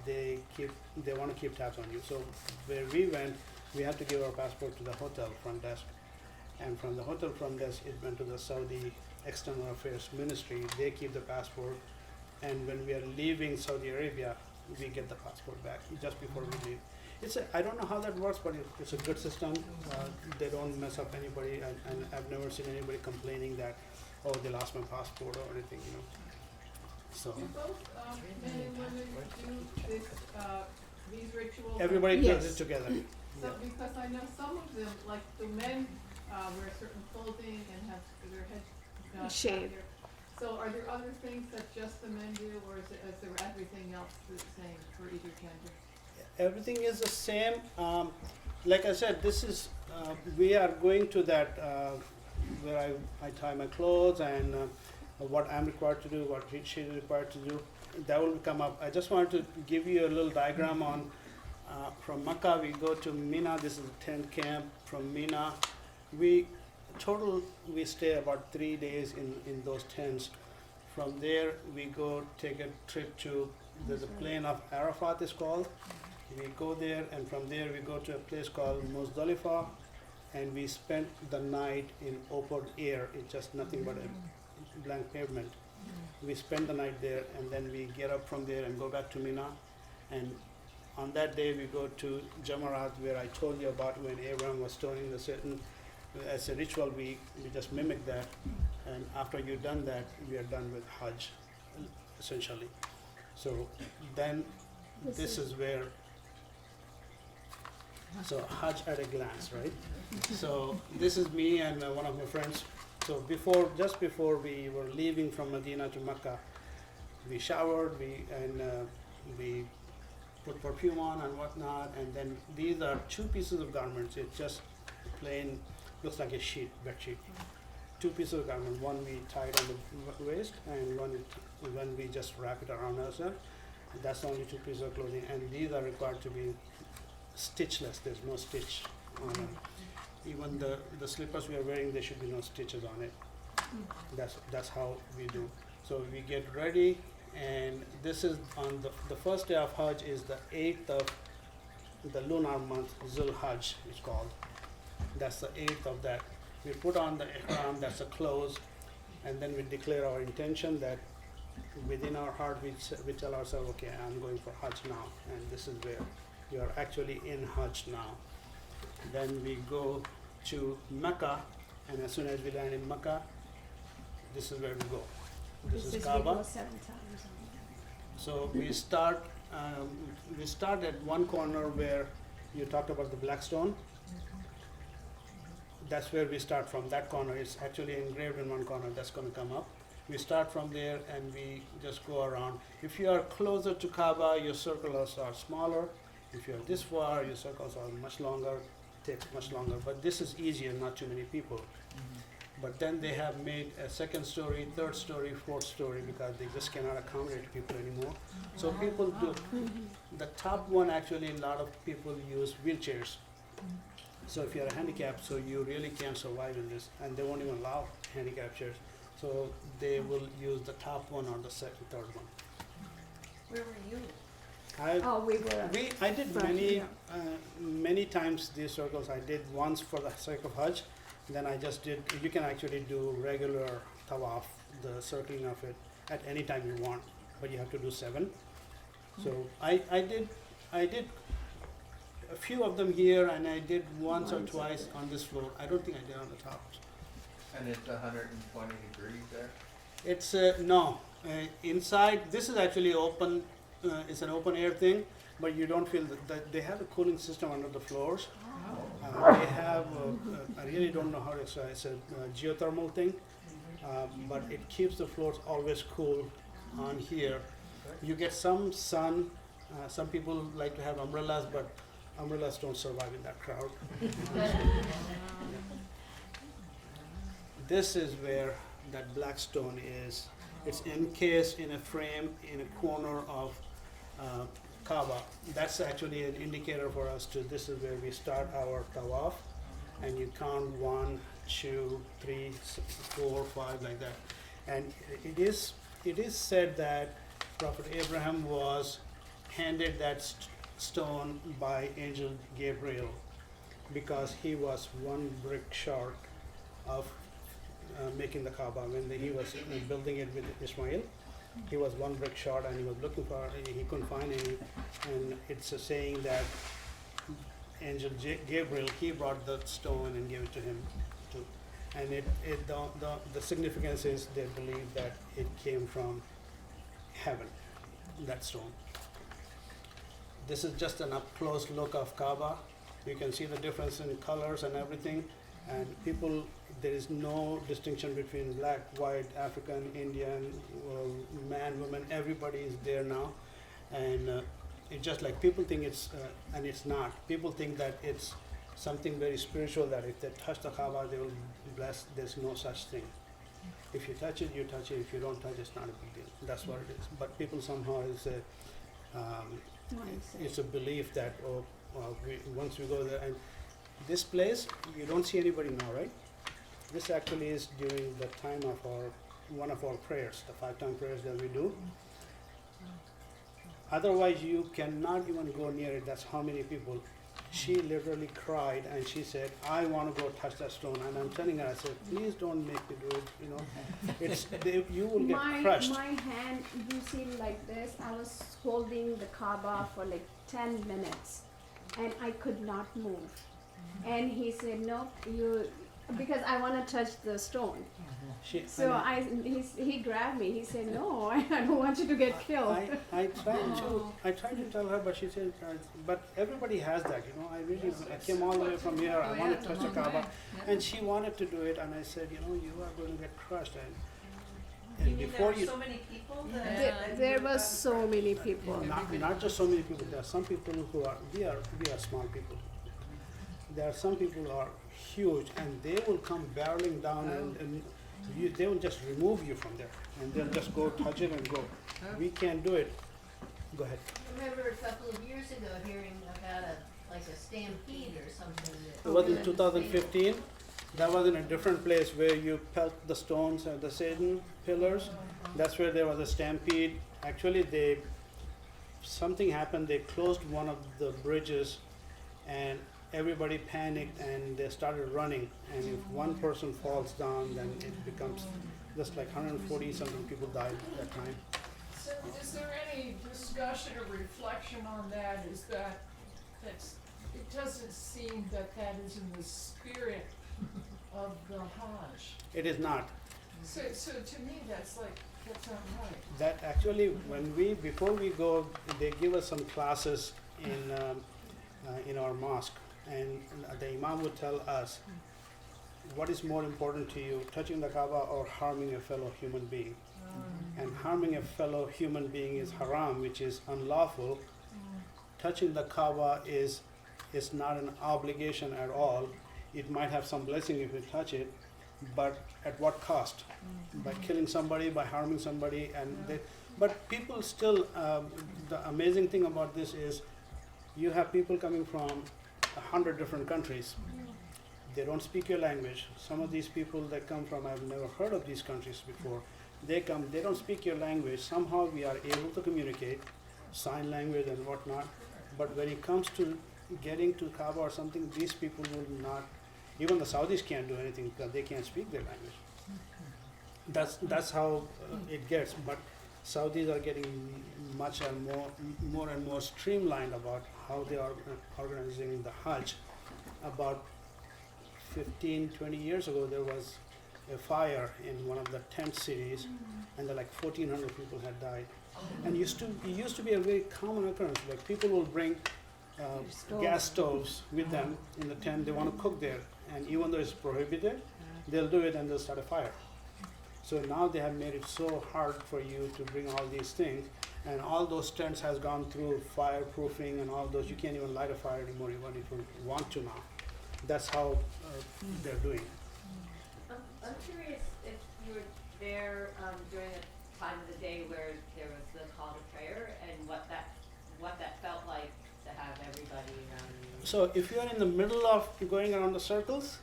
They want to keep tabs on you. So where we went, we had to give our passport to the hotel front desk, and from the hotel front desk, it went to the Saudi External Affairs Ministry. They keep the passport, and when we are leaving Saudi Arabia, we get the passport back just before we leave. I don't know how that works, but it's a good system. They don't mess up anybody, and I've never seen anybody complaining that, oh, they lost my passport or anything, you know. So Do both men and women do this, these rituals? everybody Yes. does it together. So, because I know some of them, like the men wear certain clothing and have their head Shaved. here. So are there other things that just the men do, or is there everything else the same for either gender? Everything is the same. Like I said, this is we are going to that where I tie my clothes and what I'm required to do, what she is required to do. That will come up. I just wanted to give you a little diagram on from Mecca we go to Mina. This is a tent camp. From Mina, we stay about 3 days in those tents. From there we go take a trip to the plain of Arafat is called. We go there, and from there we go to a place called Muzdalifah, and we spend the night in open air. It's just nothing but a blank pavement. We spend the night there, and then we get up from there and go back to Mina. And on that day we go to Jamarat, where I told you about when Abraham was stoning the certain. As a ritual, we just mimic that, and after you've done that, we are done with Hajj, essentially. So then, this is where. So Hajj at a glance, right? So this is me and one of my friends. So just before we were leaving from Medina to Mecca, we showered, we put perfume on and whatnot, and then these are 2 pieces of garments. It's just plain, looks like a sheet, bed sheet. 2 pieces of garment. One we tied on the waist, and one we just wrap it around ourselves. That's the only 2 pieces of clothing, and these are required to be stitchless. There's no stitch on them. Even the slippers we are wearing, there should be no stitches on it. That's how we do. So we get ready, and this is on the first day of Hajj is the 8th of the lunar month, Zul Hajj it's called. That's the 8th of that. We put on the ihram, that's the clothes, and then we declare our intention that within our heart we tell ourselves, okay, I'm going for Hajj now, and this is where you are actually in Hajj now. Then we go to Mecca, and as soon as we land in Mecca, this is where we go. This is Kaaba. 7 times. So we start at one corner where you talked about the black stone. That's where we start from. That corner is actually engraved in one corner. That's going to come up. We start from there and we just go around. If you are closer to Kaaba, your circles are smaller. If you are this far, your circles are much longer. Takes much longer. But this is easier, not too many people. But then they have made a 2nd story, 3rd story, 4th story because they just cannot accommodate people anymore. So people do. The top one actually, a lot of people use wheelchairs. So if you're a handicap, so you really can't survive in this, and they won't even allow handicap chairs. So they will use the top one or the 2nd, 3rd one. Where were you? I did many times these circles. I did once for the sake of Hajj, Then I just did, you can actually do regular tawaf, the circling of it, at any time you want, but you have to do 7. So I did a few of them here, and I did once or twice on this floor. I don't think I did on the top. And it's 120 degrees there? It's, no, inside, this is actually open, it's an open air thing, but you don't feel that they have a cooling system under the floors. They have, I really don't know how to say, it's a geothermal thing, but it keeps the floors always cool on here. You get some sun, some people like to have umbrellas, but umbrellas don't survive in that crowd. This is where that black stone is. It's encased in a frame in a corner of Kaaba. That's actually an indicator for us to, this is where we start our tawaf, and you count 1, 2, 3, 4, 5, like that. And it is said that Prophet Abraham was handed that stone by Angel Gabriel because he was 1 brick short of making the Kaaba. When he was building it with Ismail, he was 1 brick short, and he was looking for, he couldn't find any, and it's a saying that Angel Gabriel, he brought the stone and gave it to him too. And the significance is they believe that it came from heaven, that stone. This is just an up close look of Kaaba. You can see the difference in colors and everything, and people, there is no distinction between black, white, African, Indian, man, woman, everybody is there now. And it's just like people think it's, and it's not. People think that it's something very spiritual, that if they touch the Kaaba, they will be blessed. There's no such thing. If you touch it, you touch it. If you don't touch it, it's not a big deal. That's what it is. But people somehow, it's a belief that, once we go there, and this place, you don't see anybody now, right? This actually is during the time of one of our prayers, the 5-time prayers that we do. Otherwise, you cannot even go near it. That's how many people. She literally cried, and she said, I want to go touch that stone. And I'm telling her, I said, please don't make me do it, you will get crushed. My hand, you see like this, I was holding the Kaaba for like 10 minutes, and I could not move. And he said, no, because I want to touch the stone. So he grabbed me. He said, no, I don't want you to get killed. I tried to tell her, but she said, but everybody has that, I came all the way from here, I want to touch the Kaaba, and she wanted to do it, and I said, you are going to get crushed. And before there were so many people There was so many people. not just so many people, there are some people who are, we are small people. There are some people who are huge, and they will come barreling down, and they will just remove you from there, and they'll just go touch it and go. We can't do it. Go ahead. I remember a couple of years ago hearing about a stampede or something. It was in 2015. That was in a different place where you pelt the stones and the Satan pillars. That's where there was a stampede. Actually, something happened. They closed one of the bridges, and everybody panicked, and they started running. And if one person falls down, then it becomes just like 140 something people died at that time. So is there any discussion or reflection on that? Is that's it doesn't seem that is in the spirit of the Hajj. It is not. So to me that's not right. That actually, before we go, they give us some classes in our mosque, and the Imam would tell us what is more important to you, touching the Kaaba or harming a fellow human being. And harming a fellow human being is haram, which is unlawful. Touching the Kaaba is not an obligation at all. It might have some blessing if you touch it, but at what cost? By killing somebody, by harming somebody, but people still. The amazing thing about this is, you have people coming from 100 different countries. They don't speak your language. Some of these people that come from, I've never heard of these countries before. They come, they don't speak your language. Somehow we are able to communicate, sign language and whatnot. But when it comes to getting to Kaaba or something, these people will not Even the Saudis can't do anything because they can't speak their language. That's how it gets. But Saudis are getting much and more streamlined about how they are organizing the Hajj. About 15, 20 years ago, there was a fire in one of the tent cities, and like 1,400 people had died. And it used to be a very common occurrence. Like people will bring gas stoves with them in the tent. They want to cook there, and even though it's prohibited, they'll do it and they'll start a fire. So now they have made it so hard for you to bring all these things, and all those tents has gone through fireproofing and all those. You can't even light a fire anymore, even if you want to now. That's how they're doing. I'm curious if you were there during a time of the day where there was the call to prayer, and what that felt like to have everybody around you. So if you're in the middle of going around the circles,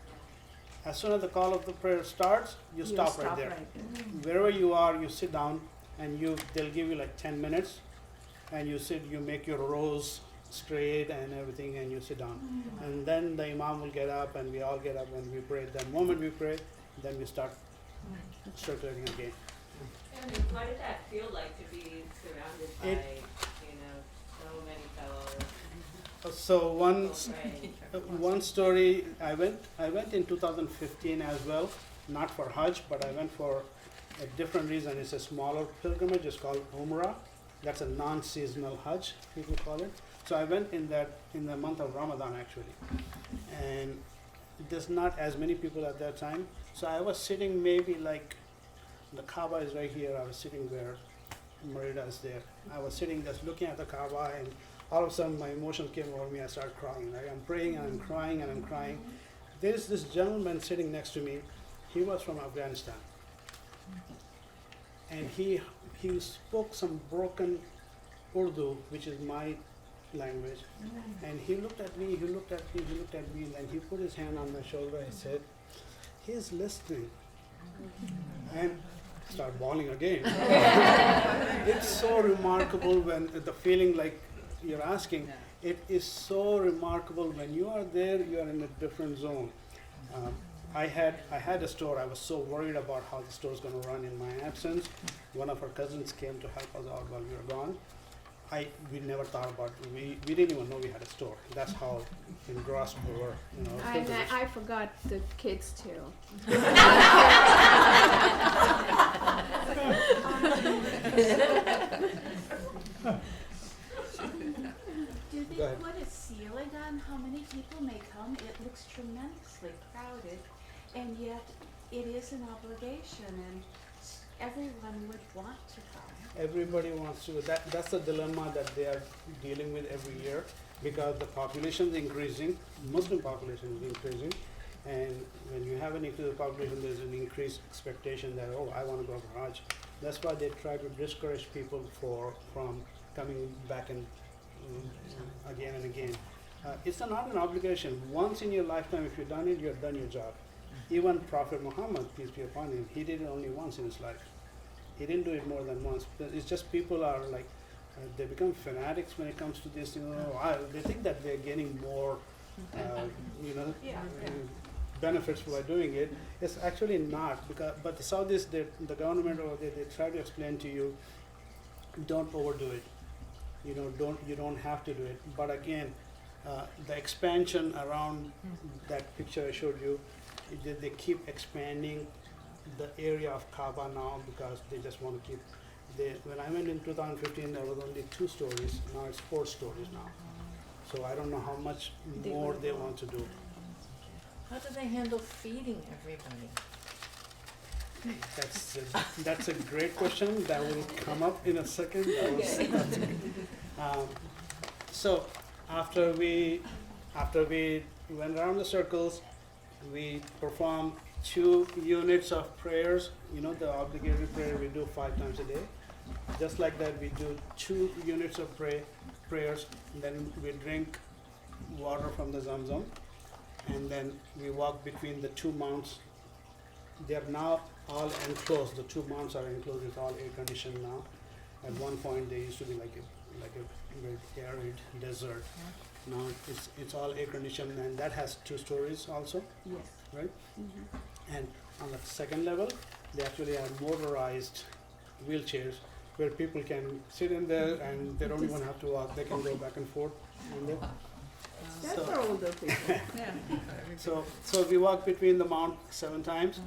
as soon as the call of the prayer starts, you stop right there. Wherever you are, you sit down, and they'll give you like 10 minutes, and you sit, you make your rows straight and everything, and you sit down. And then the imam will get up, and we all get up and we pray. The moment we pray, then we start circulating again. And what did that feel like to be surrounded by, so many fellow So praying? one story, I went in 2015 as well, not for Hajj, but I went for a different reason. It's a smaller pilgrimage. It's called Umrah. That's a non-seasonal Hajj, people call it. So I went in the month of Ramadan actually, and there's not as many people at that time. So I was sitting maybe like, the Kaaba is right here. I was sitting where Merida is there. I was sitting just looking at the Kaaba, and all of a sudden my emotions came over me. I started crying. Like I'm praying and I'm crying and I'm crying. There's this gentleman sitting next to me. He was from Afghanistan, and he spoke some broken Urdu, which is my language. And he looked at me, he looked at me, and he put his hand on my shoulder and said, he's listening. And start bawling again. It's so remarkable when the feeling like you're asking, it is so remarkable when you are there, you are in a different zone. I had a store. I was so worried about how the store is going to run in my absence. One of our cousins came to help us out while we were gone. We never thought about it. We didn't even know we had a store. That's how engrossed we were. I forgot the kids too. Do they Go ahead. put a ceiling on how many people may come? It looks tremendously crowded, and yet it is an obligation, and everyone would want to come. Everybody wants to. That's the dilemma that they are dealing with every year, because the population is increasing, Muslim population is increasing, and when you have an increased population, there's an increased expectation that, oh, I want to go for Hajj. That's why they try to discourage people from coming back and again and again. It's not an obligation. Once in your lifetime, if you've done it, you've done your job. Even Prophet Muhammad, peace be upon him, he did it only once in his life. He didn't do it more than once. It's just people are like, they become fanatics when it comes to this. They think that they're getting more, benefits by doing it. It's actually not. But the Saudis, the government over there, they try to explain to you, don't overdo it. You don't have to do it. But again, the expansion around that picture I showed you, they keep expanding the area of Kaaba now because they just want to keep. When I went in 2015, there was only 2 stories. Now it's 4 stories now. So I don't know how much more they want to do. How do they handle feeding everybody? That's a great question. That will come up in a second. So after we went around the circles, we performed 2 units of prayers. The obligatory prayer we do 5 times a day. Just like that, we do 2 units of prayers. Then we drink water from the Zamzam, and then we walk between the 2 mounts. They are now all enclosed. The 2 mounts are enclosed. It's all air conditioned now. At one point, they used to be like like a very arid desert. Now it's all air conditioned, and that has 2 stories also, Yes. right? And on the second level, they actually have motorized wheelchairs where people can sit in there and they don't even have to walk. They can go back and forth in there. That's So- for older people. So we walk between the mount 7 times.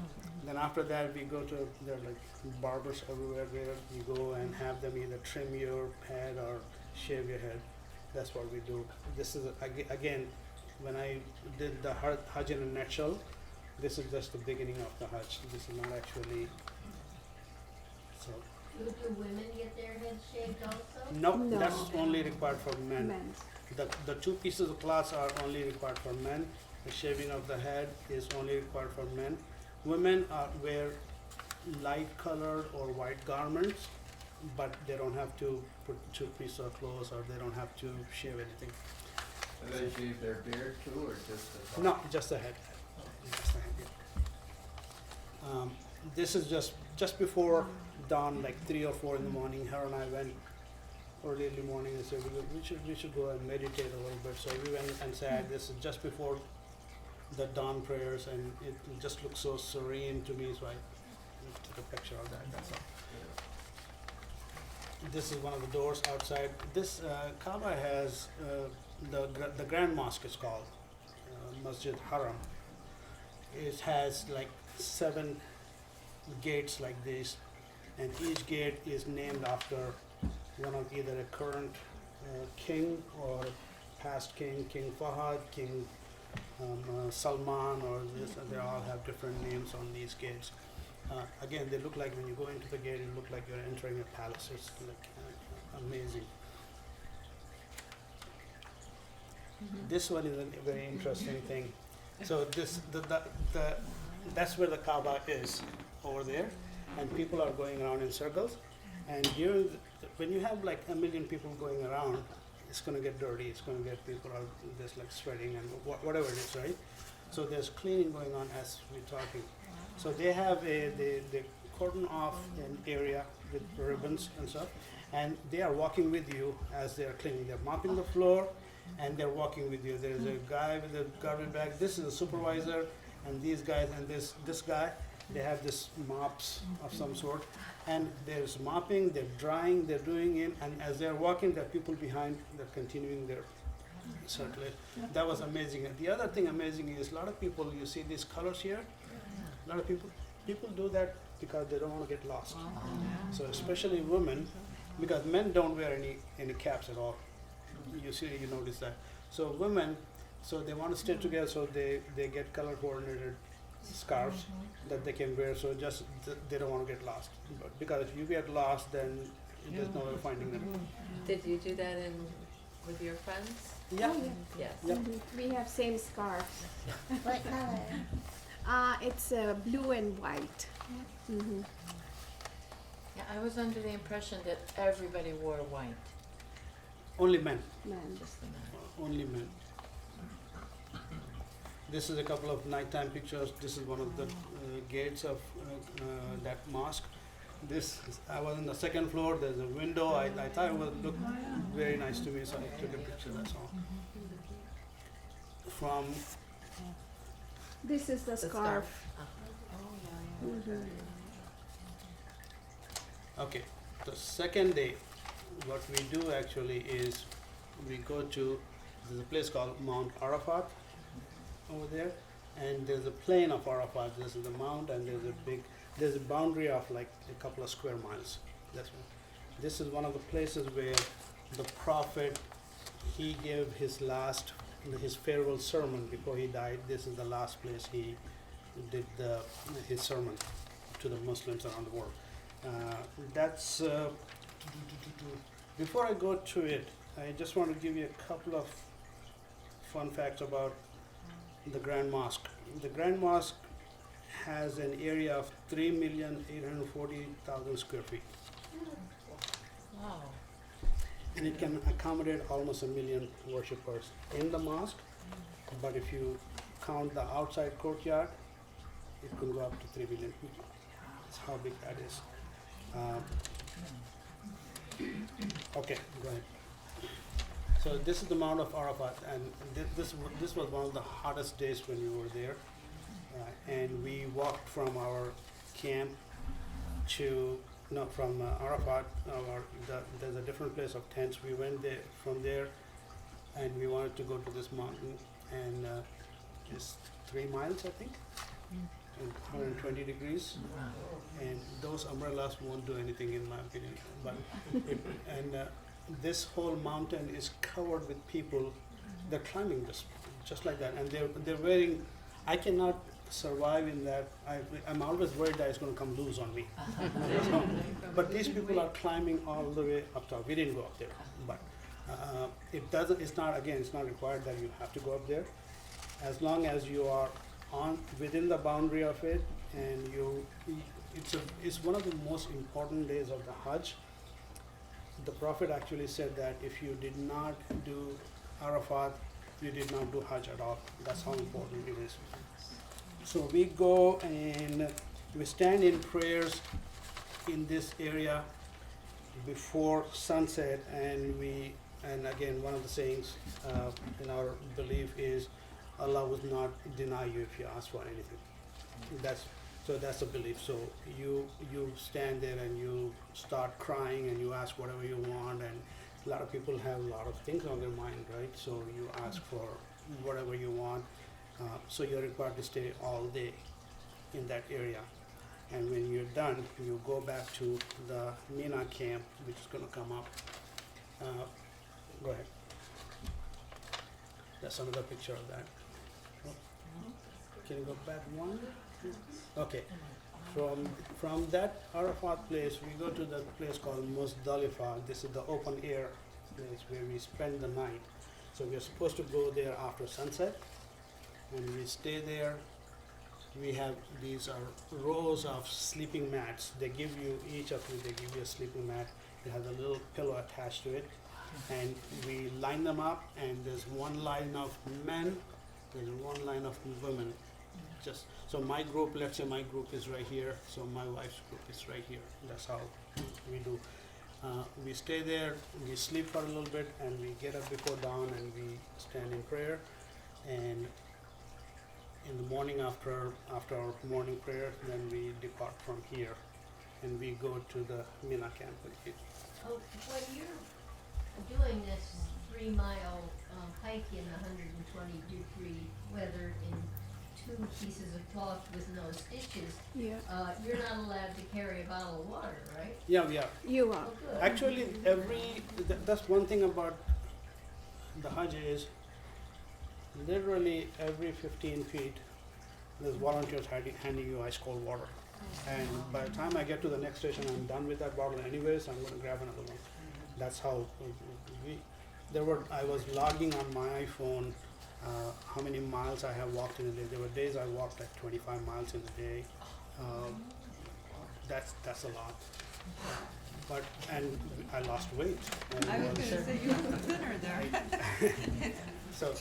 Then after that, we go to, there are like barbers everywhere where you go and have them either trim your head or shave your head. That's what we do. This is, again, when I did the Hajj in a nutshell, this is just the beginning of the Hajj. This is not actually, so. Do women get their heads shaved also? No, No. that's only required for men. Men's. The 2 pieces of cloth are only required for men. The shaving of the head is only required for men. Women wear light colored or white garments, but they don't have to put 2 pieces of clothes, or they don't have to shave anything. Do they shave their beard too, or just the top? No, just the head. Just the head, yeah. This is just before dawn, like 3 or 4 in the morning. Her and I went early in the morning and said we should go and meditate a little bit. So we went and said this is just before the dawn prayers, and it just looks so serene to me. So I took a picture of that. That's all. This is one of the doors outside. This Kaaba has the Grand Mosque is called Masjid Haram. It has like 7 gates like this, and each gate is named after one of either a current king or past king, King Fahad, King Salman, or this. They all have different names on these gates. Again, they look like, when you go into the gate, it look like you're entering a palace. It's like amazing. This one is a very interesting thing. So this that's where the Kaaba is, over there, and people are going around in circles. And when you have like 1 million people going around, it's going to get dirty. It's going to get people are just like sweating and whatever it is, right? So there's cleaning going on as we're talking. So they have they cordon off an area with ribbons and stuff, and they are walking with you as they are cleaning. They're mopping the floor, and they're walking with you. There's a guy with a garbage bag. This is a supervisor, and these guys and this guy, they have this mops of some sort, and there's mopping, they're drying, they're doing it, and as they're walking, there are people behind, they're continuing their circulate. That was amazing. And the other thing amazing is a lot of people, you see these colors here, a lot of people do that because they don't want to get lost. So especially women, because men don't wear any caps at all. You notice that. So women, so they want to stay together, so they get color coordinated scarves that they can wear, so just they don't want to get lost. But because if you get lost, then there's no way of finding them. Did you do that with your friends? Yeah. Yes. Yep. We have same scarves. What color? It's blue and white. Mm-hmm. Yeah, I was under the impression that everybody wore white. Only men. Man. Just the men. Only men. This is a couple of nighttime pictures. This is one of the gates of that mosque. I was on the 2nd floor. There's a window. I thought it would look very nice to me, so I took a picture. That's all. From This is the scarf. Mm-hmm. okay, the second day, what we do actually is we go to, there's a place called Mount Arafat over there, and there's a plain of Arafat. This is the mount, and there's a boundary of like a couple of square miles. That's one. This is one of the places where the Prophet, he gave his farewell sermon before he died. This is the last place he did his sermon to the Muslims around the world. Before I go to it, I just want to give you a couple of fun facts about the Grand Mosque. The Grand Mosque has an area of 3,840,000 square feet, Wow. and it can accommodate almost 1 million worshippers in the mosque. But if you count the outside courtyard, it can go up to 3 million people. That's how big that is. Okay, go ahead. So this is the Mount of Arafat, and this was one of the hottest days when we were there, and we walked from our camp to from Arafat. There's a different place of tents. We went there from there, and we wanted to go to this mountain, and it's 3 miles, I think, and 120 degrees, and those umbrellas won't do anything in my opinion. But this whole mountain is covered with people. They're climbing this just like that, and they're wearing. I cannot survive in that. I'm always worried that it's going to come loose on me. But these people are climbing all the way up top. We didn't go up there, but it doesn't. It's not. Again, it's not required that you have to go up there, as long as you are within the boundary of it, and it's one of the most important days of the Hajj. The Prophet actually said that if you did not do Arafat, you did not do Hajj at all. That's how important it is. So we go and we stand in prayers in this area before sunset, and again, one of the sayings in our belief is Allah would not deny you if you ask for anything. That's a belief. So you stand there and you start crying and you ask whatever you want, and a lot of people have a lot of things on their mind, right? So you ask for whatever you want. So you're required to stay all day in that area. And when you're done, you go back to the Mina camp, which is going to come up. Go ahead. That's another picture of that. Can you go back one? Okay. From that Arafat place, we go to the place called Muzdalifah. This is the open air place where we spend the night. So we are supposed to go there after sunset, and we stay there. We have these rows of sleeping mats. They give you, each of you, they give you a sleeping mat. It has a little pillow attached to it, and we line them up, and there's one line of men, there's one line of women. So my group, let's say my group is right here, so my wife's group is right here. That's how we do. We stay there, we sleep for a little bit, and we get up before dawn and we stand in prayer. And in the morning, after our morning prayer, then we depart from here and we go to the Mina camp. Oh, when you're doing this 3-mile hike in 120-degree weather in 2 pieces of cloth with no stitches, Yeah. You're not allowed to carry a bottle of water, right? Yeah, we are. You are. Oh, good. Actually, that's one thing about the Hajj is literally every 15 feet, there's volunteers handing you ice cold water. And by the time I get to the next station, I'm done with that bottle anyways, I'm going to grab another one. That's how I was logging on my iPhone how many miles I have walked in a day. There were days I walked like 25 miles in a day. That's a lot. And I lost weight. And I was gonna say, you look thinner there. So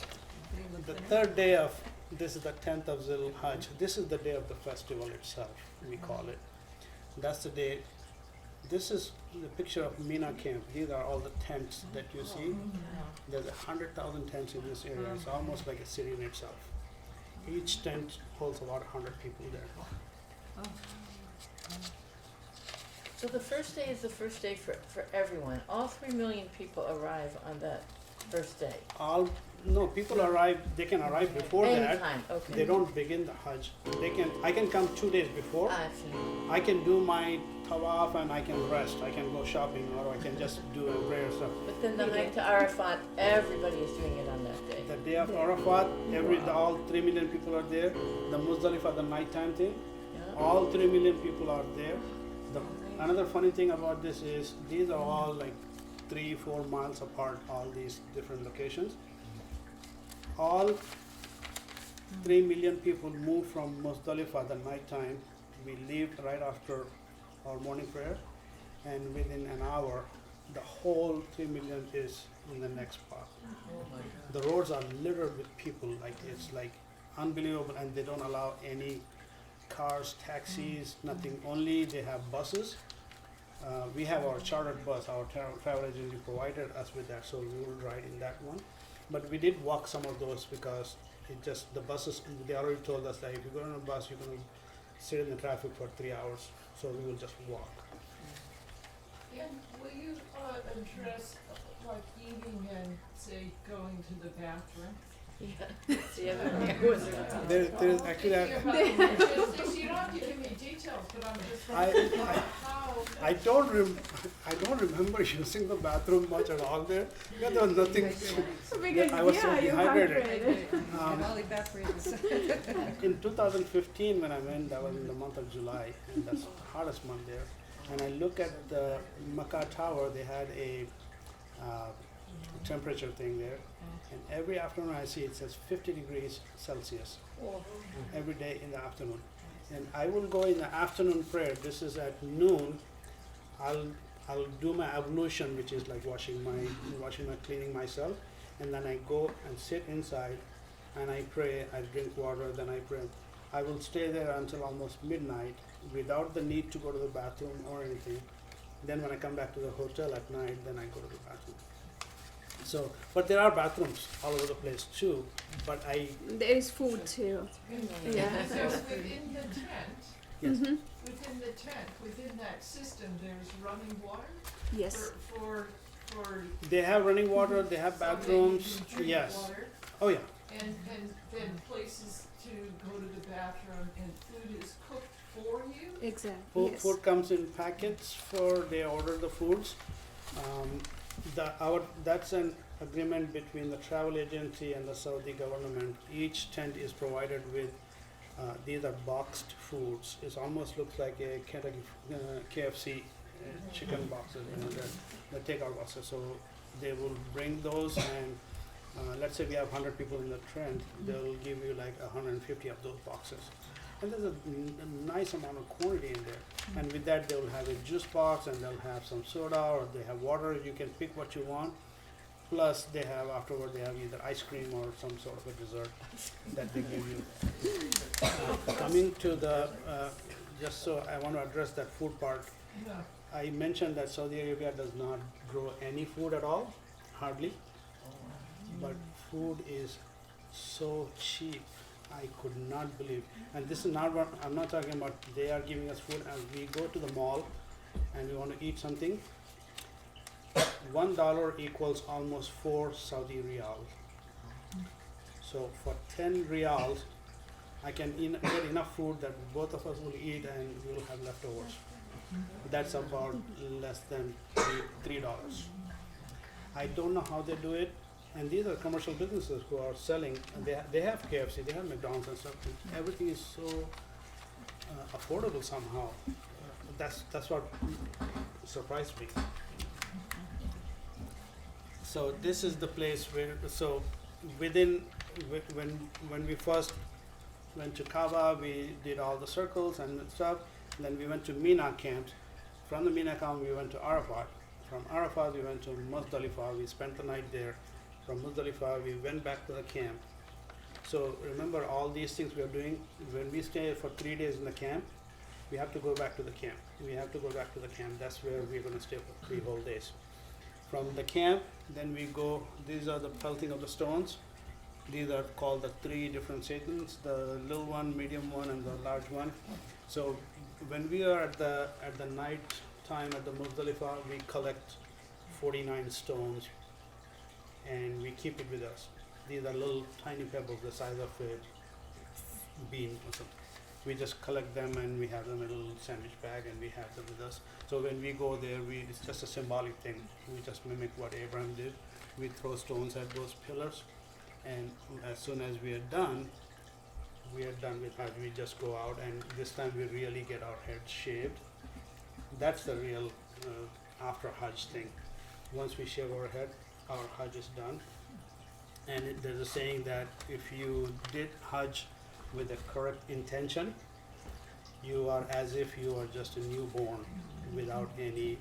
the third day of, this is the 10th of Zul Hajj. This is the day of the festival itself, we call it. That's the day. This is the picture of Mina camp. These are all the tents that you see. There's 100,000 tents in this area. It's almost like a city in itself. Each tent holds about 100 people there. So the first day is the first day for everyone. All 3 million people arrive on that first day. No, people arrive, they can arrive before Anytime, that. okay. They don't begin the Hajj. I can come 2 days before. I see. I can do my tawaf and I can rest. I can go shopping, or I can just do a prayer stuff. But then the hike to Arafat, everybody is doing it on that day. The day of Arafat, all 3 million people are there. The Muzdalifah, the nighttime thing, Yeah. all 3 million people are there. Another funny thing about this is these are all like 3-4 miles apart, all these different locations. All 3 million people move from Muzdalifah the nighttime. We leave right after our morning prayer, and within an hour, the whole 3 million is in the next spot. The roads are littered with people, like it's like unbelievable, and they don't allow any cars, taxis, nothing. Only they have buses we have our chartered bus. Our travel agency provided us with that, so we will ride in that one. But we did walk some of those because the buses, they already told us that if you go on a bus, you're going to sit in the traffic for 3 hours, so we will just walk. And will you address like eating and say going to the bathroom? Yeah. See, everyone was There's actually Thinking about the logistics, you don't have to give me details, but I'm just wondering how. I don't remember using the bathroom much at all there. Yeah, there was nothing. Because I was so you're dehydrated. All evaporated. In 2015, when I went, that was in the month of July, and that's the hottest month there. And I look at the Mecca Tower, they had a temperature thing there. And every afternoon I see it says 50 degrees Celsius every day in the afternoon. And I will go in the afternoon prayer. This is at noon. I'll do my ablution, which is like cleaning myself, and then I go and sit inside and I pray. I drink water, then I pray. I will stay there until almost midnight without the need to go to the bathroom or anything. Then when I come back to the hotel at night, then I go to the bathroom. So, but there are bathrooms all over the place too. But There is food too. Yeah. So within the tent, yes. within that system, there's running water? Yes. For They have running water, they have so that you bathrooms, can drink yes. water, Oh yeah. and then places to go to the bathroom, and food is cooked for you? Exactly. Yes. Food comes in packets they order the foods. That's an agreement between the travel agency and the Saudi government. Each tent is provided with these are boxed foods. It almost looks like a Kentucky KFC chicken boxes, the takeout boxes. So they will bring those, and let's say we have 100 people in the tent, they'll give you like 150 of those boxes. And there's a nice amount of quantity in there. And with that, they'll have a juice box, and they'll have some soda, or they have water. You can pick what you want. Plus, afterward, they have either ice cream or some sort of a dessert that they give you. Coming to just so I want to address that food part. No. I mentioned that Saudi Arabia does not grow any food at all, hardly. But food is so cheap. I could not believe. And this is not what I'm not talking about. They are giving us food, and we go to the mall and we want to eat something. $1 equals almost 4 Saudi riyals. So for 10 riyals, I can get enough food that both of us will eat and we will have leftovers. That's about less than $3. I don't know how they do it. And these are commercial businesses who are selling. And they have KFC, they have McDonald's and stuff. Everything is so affordable somehow. That's what surprised me. So this is the place where, so when we first went to Kaaba, we did all the circles and stuff. Then we went to Mina camp. From the Mina camp, we went to Arafat. From Arafat, we went to Muzdalifah. We spent the night there. From Muzdalifah, we went back to the camp. So remember all these things we are doing. When we stay for 3 days in the camp, we have to go back to the camp. That's where we're going to stay for 3 whole days. From the camp, then we go, these are the pelting of the stones. These are called the 3 different Satans, the little one, medium one, and the large one. So when we are at the night time at the Muzdalifah, we collect 49 stones and we keep it with us. These are little tiny pebbles the size of a bean or something. We just collect them and we have them in a little sandwich bag and we have them with us. So when we go there, it's just a symbolic thing. We just mimic what Abraham did. We throw stones at those pillars, and as soon as we are done with Hajj. We just go out, and this time we really get our heads shaved. That's the real after Hajj thing. Once we shave our head, our Hajj is done. And there's a saying that if you did Hajj with the correct intention, you are as if you are just a newborn without any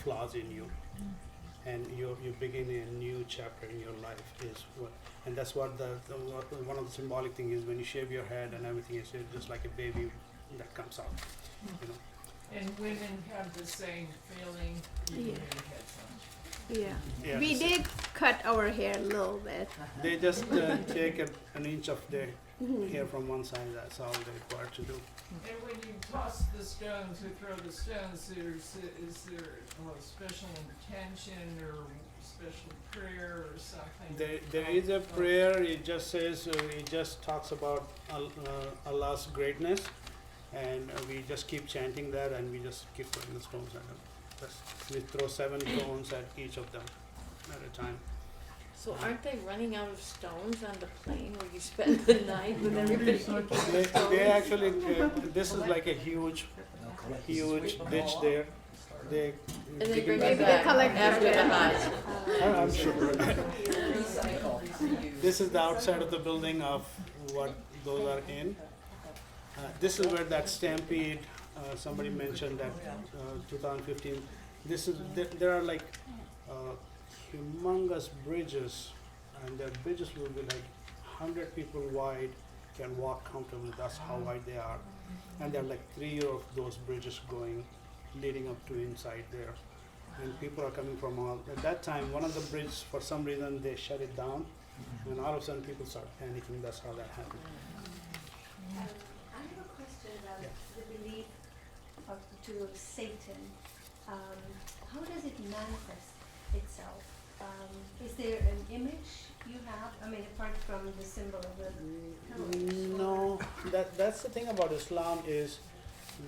flaws in you. And you begin a new chapter in your life is what, and that's what one of the symbolic thing is. When you shave your head and everything, is just like a baby that comes out, you know. And women have the same feeling, even Yeah. in headphones. Yeah. Yeah, We so did cut our hair a little bit. they just take an inch of their hair from one side. That's all they're required to do. And when you toss the stones, or throw the stones, is there a special intention or special prayer or something? There is a prayer. It just says it just talks about Allah's greatness, and we just keep chanting that, and we just keep putting the stones at them. We throw 7 stones at each of them at a time. So aren't they running out of stones on the plane where you spend the night with everybody? They actually, this is like a huge ditch there. They And they dig bring it it back. back after the Hajj. I'm sure. This is the outside of the building of what those are in. This is where that stampede, somebody mentioned that 2015. This is there are like humongous bridges, and the bridges will be like 100 people wide, can walk comfortably. That's how wide they are, and there are like 3 of those bridges going, leading up to inside there, and people are coming from all. At that time, one of the bridges, for some reason, they shut it down, and all of a sudden people start panicking. That's how that happened. I have a question about the belief to Satan. How does it manifest itself? Is there an image you have? I mean, apart from the symbol of the pillars? No, that's the thing about Islam is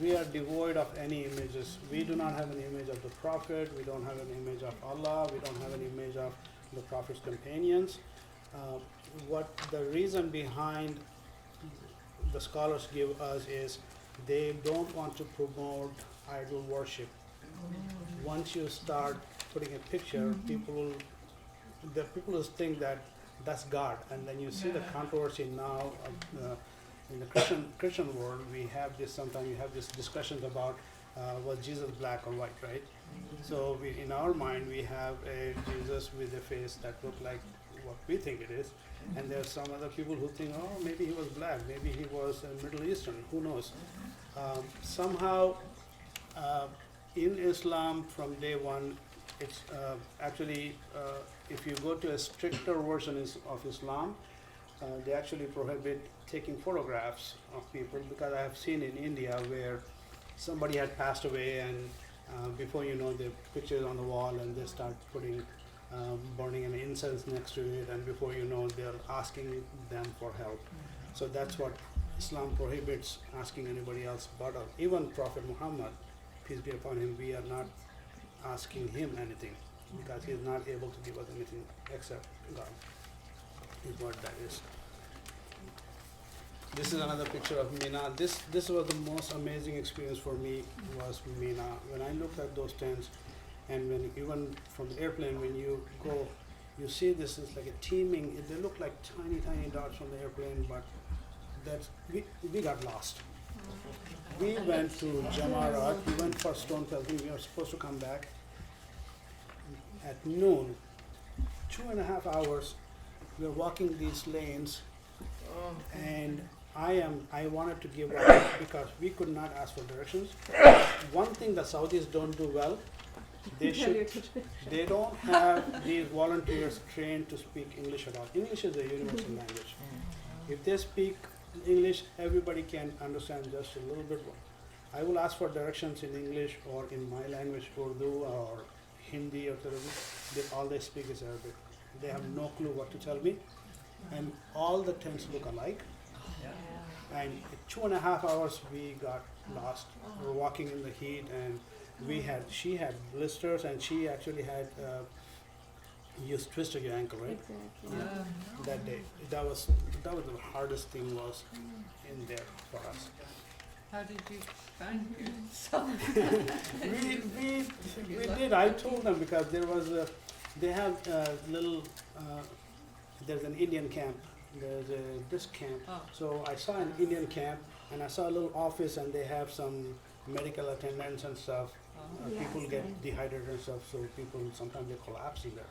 we are devoid of any images. We do not have an image of the Prophet. We don't have an image of Allah. We don't have an image of the Prophet's companions. What the reason behind the scholars give us is they don't want to promote idol worship. Once you start putting a picture, people will think that that's God, and then you see the controversy now in the Christian world. We have this sometimes we have this discussions about was Jesus black or white, right? So in our mind we have a Jesus with a face that look like what we think it is, and there's some other people who think, oh, maybe he was black, maybe he was Middle Eastern, who knows? Somehow in Islam from day one, it's actually if you go to a stricter version of Islam, they actually prohibit taking photographs of people, because I have seen in India where somebody had passed away, and before you know, the picture is on the wall, and they start putting burning an incense next to it, and before you know, they're asking them for help. So that's what Islam prohibits, asking anybody else. But even Prophet Muhammad, peace be upon him, we are not asking him anything, because he is not able to give us anything except God, is what that is. This is another picture of Mina. This was the most amazing experience for me, was Mina. When I looked at those tents, and when even from the airplane, when you go, you see this is like a teeming. They look like tiny dots from the airplane, but that's we got lost. We went to Jamarat. We went for stone pelting. We were supposed to come back at noon. 2.5 hours. We were walking these lanes, and I wanted to give up because we could not ask for directions. One thing the Saudis don't do well, they don't have these volunteers trained to speak English at all. English is a universal language. If they speak English, everybody can understand just a little bit more. I will ask for directions in English or in my language, Urdu or Hindi or Telugu. All they speak is Arabic. They have no clue what to tell me, and all the tents look alike. And in 2.5 hours we got lost. We were walking in the heat, and she had blisters, and she actually had you twisted your ankle, right? Exactly. That day. That was the hardest thing was in there for us. How did you find yourself? we did. I told them, because there was they have little there's an Indian camp. There's this camp. So I saw an Indian camp, and I saw a little office, and they have some medical attendants and stuff. People get dehydrated and stuff, so people sometimes they collapse in there.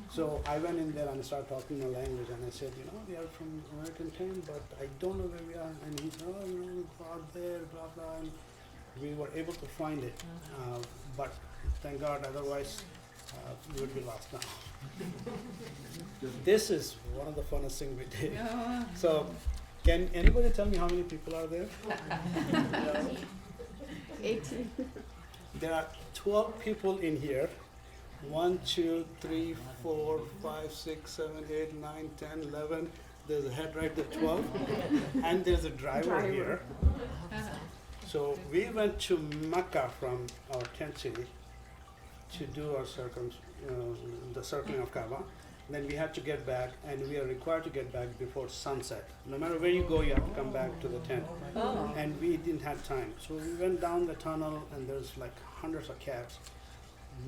So I went in there and I started talking the language, and I said, we are from American 10, but I don't know where we are. And he said, we go out there, blah blah. And We were able to find it, but thank God, otherwise we would be lost now. This is one of the funnest things we did. Yeah. So, can anybody tell me how many people are there? 18. There are 12 people in here. 1, 2, 3, 4, 5, 6, 7, 8, 9, 10, 11. There's a head right there, 12. And there's a driver here. So we went to Mecca from our tent city to do our the circling of Kaaba. Then we had to get back, and we are required to get back before sunset. No matter where you go, you have to come back to the tent. And we didn't have time. So we went down the tunnel, and there's like hundreds of cabs.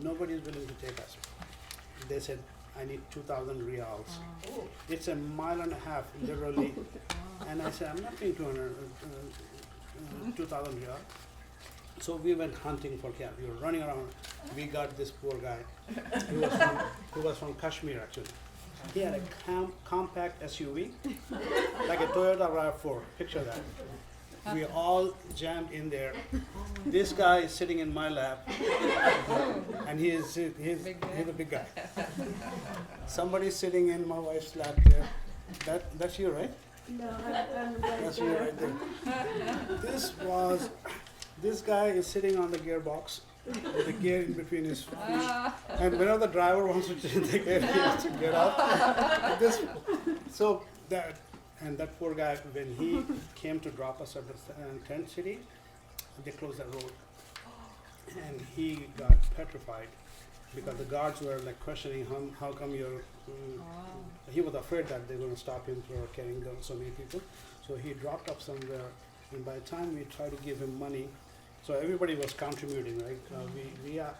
Nobody's willing to take us. They said, I need 2,000 riyals. It's a mile and a half, literally. And I said, I'm not paying 2,000 riyals. So we went hunting for cab. We were running around. We got this poor guy. He was from Kashmir, actually. He had a compact SUV, like a Toyota RAV4. Picture that. We all jammed in there. This guy is sitting in my lap, and he's a big guy. Somebody's sitting in my wife's lap there. That's you, right? No, I'm That's you right there. This guy is sitting on the gearbox with the gear in between his feet. And whenever the driver wants to change the gear, he has to get up. That poor guy, when he came to drop us at the tent city, they closed that road. And he got petrified because the guards were like questioning him, how come you're, he was afraid that they're going to stop him for carrying down so many people. So he dropped up somewhere, and by the time we tried to give him money, so everybody was contributing, right?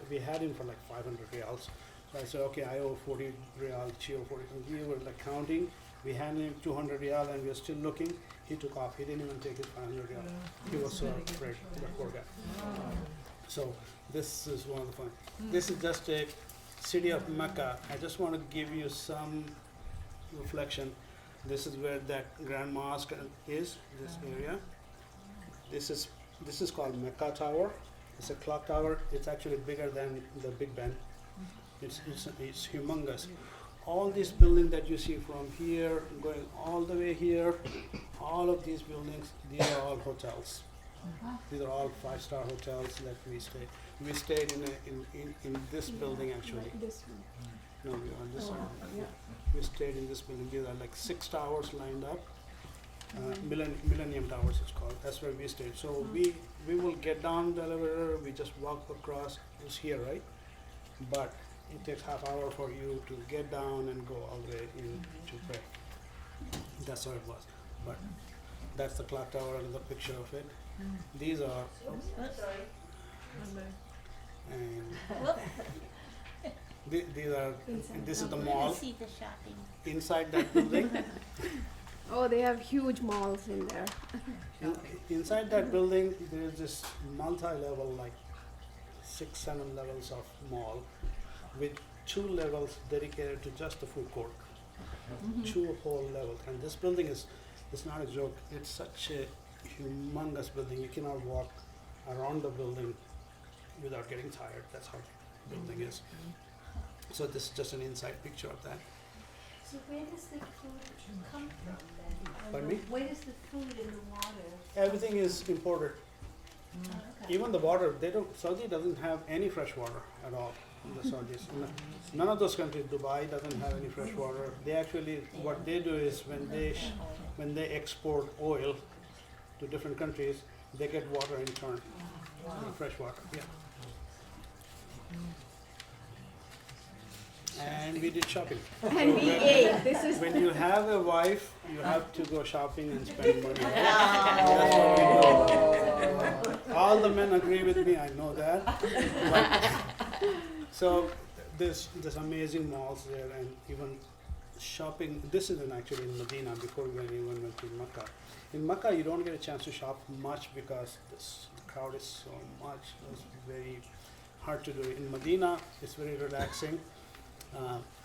We had him for like 500 riyals. So I said, okay, I owe 40 riyal, she owe 40. We were like counting. We handed him 200 riyal, and we were still looking. He took off. He didn't even take his 500 riyal. He was so afraid, that poor guy. So this is one of the fun. This is just a city of Mecca. I just want to give you some reflection. This is where that Grand Mosque is, this area. This is called Mecca Tower. It's a clock tower. It's actually bigger than the Big Ben. It's humongous. All these buildings that you see from here, going all the way here, all of these buildings, these are all hotels. These are all 5-star hotels that we stayed. We stayed in this building actually. This one. No, we were on this one. We stayed in this building. These are like 6 towers lined up. Millennium Towers it's called. That's where we stayed. So we will get down the elevator. We just walk across. It's here, right? But it takes half hour for you to get down and go all the way in to pray. That's how it was. But that's the clock tower and the picture of it. These are these are this is the mall. See the shopping. Inside that building. Oh, they have huge malls in there. Inside that building, there is this multi-level, like 6-7 levels of mall, with 2 levels dedicated to just the food court. 2 whole levels, and this building is not a joke. It's such a humongous building. You cannot walk around the building without getting tired. That's how the building is. So this is just an inside picture of that. So where does the food come from then? Pardon me? Where does the food and the water? Everything is imported. Okay. Even the water, Saudi doesn't have any fresh water at all. The Saudis. None of those countries, Dubai doesn't have any fresh water. They actually, what they do is when they export oil to different countries, they get water in turn, fresh water. Yeah. And we did shopping. And we ate. This is When you have a wife, you have to go shopping and spend money. That's what we do. All the men agree with me, I know that. So there's amazing malls there, and even shopping. This isn't actually in Medina before we even went to Mecca. In Mecca, you don't get a chance to shop much because the crowd is so much. It's very hard to do. In Medina, it's very relaxing.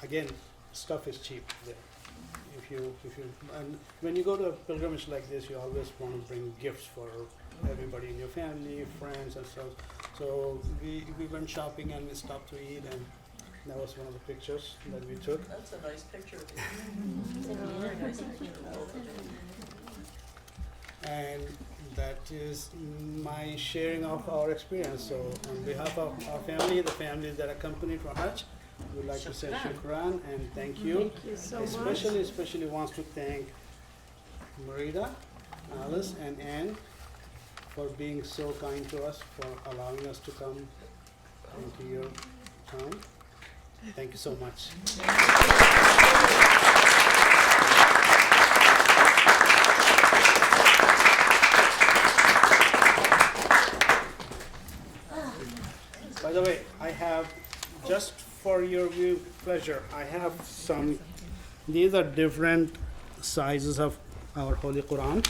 Again, stuff is cheap there. And when you go to a pilgrimage like this, you always want to bring gifts for everybody in your family, friends and stuff. So we went shopping and we stopped to eat, and that was one of the pictures that we took. That's a nice picture. Very nice. And that is my sharing of our experience. So on behalf of our family, the families that accompanied for Hajj, we'd like to say shukran and thank you. Thank you so much. Especially wants to thank Marita, Alice and Anne for being so kind to us, for allowing us to come into your town. Thank you so much. By the way, I have, just for your view pleasure, I have some, these are different sizes of our Holy Quran.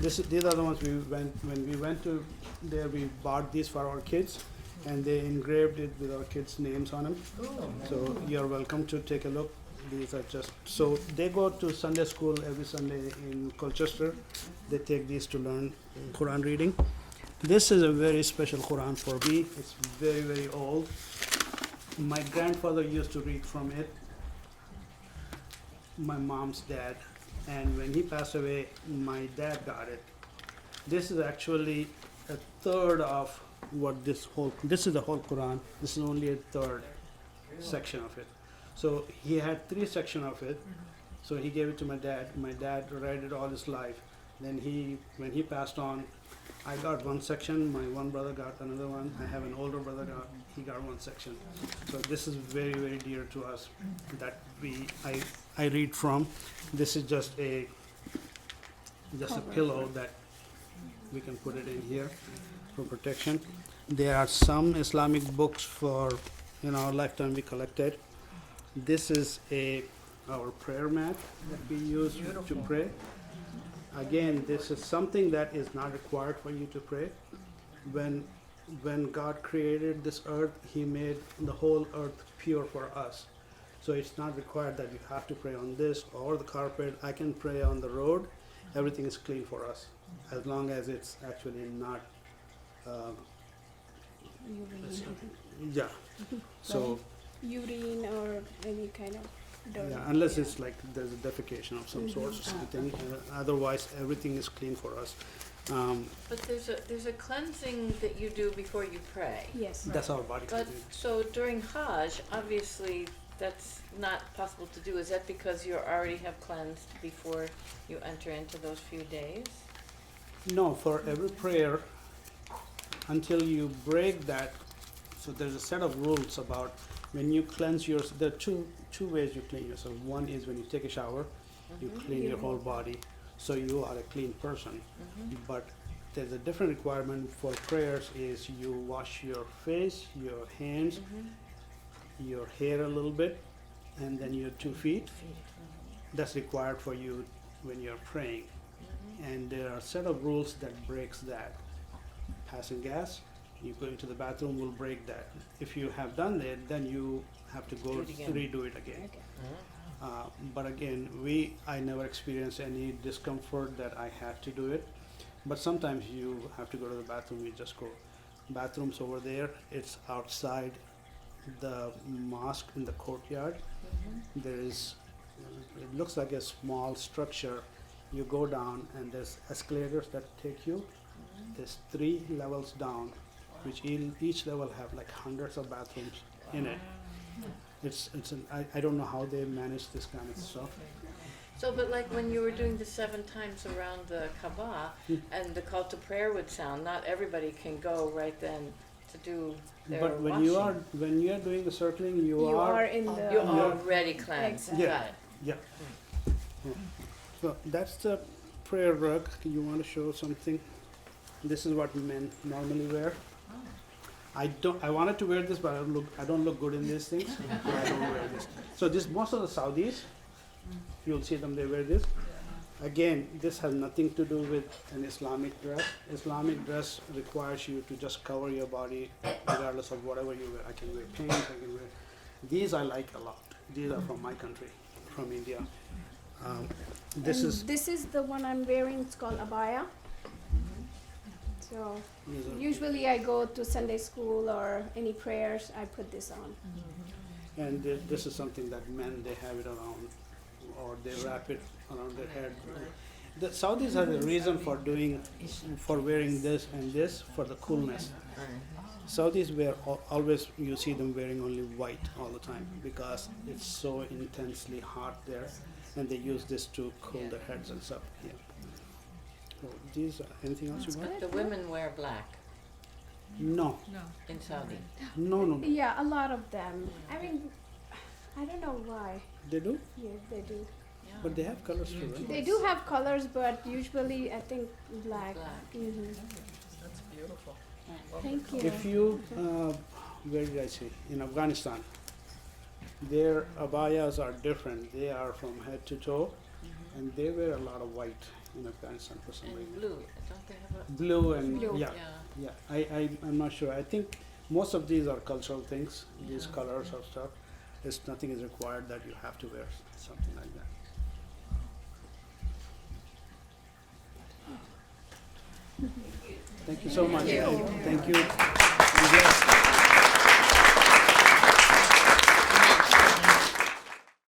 These are the ones when we went to there, we bought these for our kids, and they engraved it with our kids' names on them. So you're welcome to take a look. These are just, so they go to Sunday school every Sunday in Colchester. They take these to learn Quran reading. This is a very special Quran for me. It's very, very old. My grandfather used to read from it, my mom's dad, and when he passed away, my dad got it. This is actually a third of what this is the whole Quran. This is only a third section of it. So he had 3 sections of it. So he gave it to my dad. My dad read it all his life. Then when he passed on, I got 1 section, my one brother got another one, I have an older brother, he got 1 section. So this is very, very dear to us that I read from. This is just a pillow that we can put it in here for protection. There are some Islamic books in our lifetime we collected. This is our prayer mat that we use to pray. Again, this is something that is not required for you to pray. When God created this earth, He made the whole earth pure for us. So it's not required that you have to pray on this or the carpet. I can pray on the road. Everything is clean for us, as long as it's actually not. Yeah. So. Urine or any kind of dirt. Yeah, unless it's like there's a defecation of some sort or something. Otherwise, everything is clean for us. But there's a cleansing that you do before you pray. Yes. That's our body But cleansing. so during Hajj, obviously that's not possible to do. Is that because you already have cleansed before you enter into those few days? No, for every prayer, until you break that, so there's a set of rules about when you cleanse yourself. There are two ways you clean yourself. One is when you take a shower, you clean your whole body, so you are a clean person. But there's a different requirement for prayers is you wash your face, your hands, your hair a little bit, and then your 2 feet. That's required for you when you're praying. And there are a set of rules that breaks that. Passing gas, you go into the bathroom will break that. If you have done that, then you have to go redo it again. But again, I never experienced any discomfort that I had to do it. But sometimes you have to go to the bathroom, you just go. Bathroom's over there, it's outside the mosque in the courtyard. There is, it looks like a small structure. You go down and there's escalators that take you. There's 3 levels down, which each level have like hundreds of bathrooms in it. I don't know how they manage this kind of stuff. So, but like when you were doing the 7 times around the Kaaba and the call to prayer would sound, not everybody can go right then to do their But when washing. you are doing the circling, you are are in the. You're already cleansed. Exactly. Got it. Yeah. So that's the prayer rug. You want to show something? This is what men normally wear. I wanted to wear this, but I don't look good in these things. So I don't wear this. So most of the Saudis, you'll see them, they wear this. Again, this has nothing to do with an Islamic dress. Islamic dress requires you to just cover your body regardless of whatever you wear. I can wear pants, I can wear. These I like a lot. These are from my country, from India. This is the one I'm wearing. It's called Abaya. So These are- usually I go to Sunday school or any prayers, I put this on. And this is something that men, they have it around, or they wrap it around their head. The Saudis have a reason for wearing this and this for the coolness. Saudis wear always, you see them wearing only white all the time because it's so intensely hot there, and they use this to cool their heads and stuff. Yeah. So these, anything else you want? But the women wear black No, in Saudi. no. Yeah, a lot of them. I mean, I don't know why. They do, Yeah, they do. but they have colors too, right? They do have colors, but usually I think black. Black. Mhm. That's beautiful. Thank you. If you, where did I say? In Afghanistan, their abayas are different. They are from head to toe, and they wear a lot of white in Afghanistan for some And reason. blue, don't they have a? Blue and Blue. yeah, yeah. I'm not sure. I think most of these are cultural things. These Yeah. colors of stuff. It's nothing is required that you have to wear something like that. Thank you so much. Thank you. Thank you.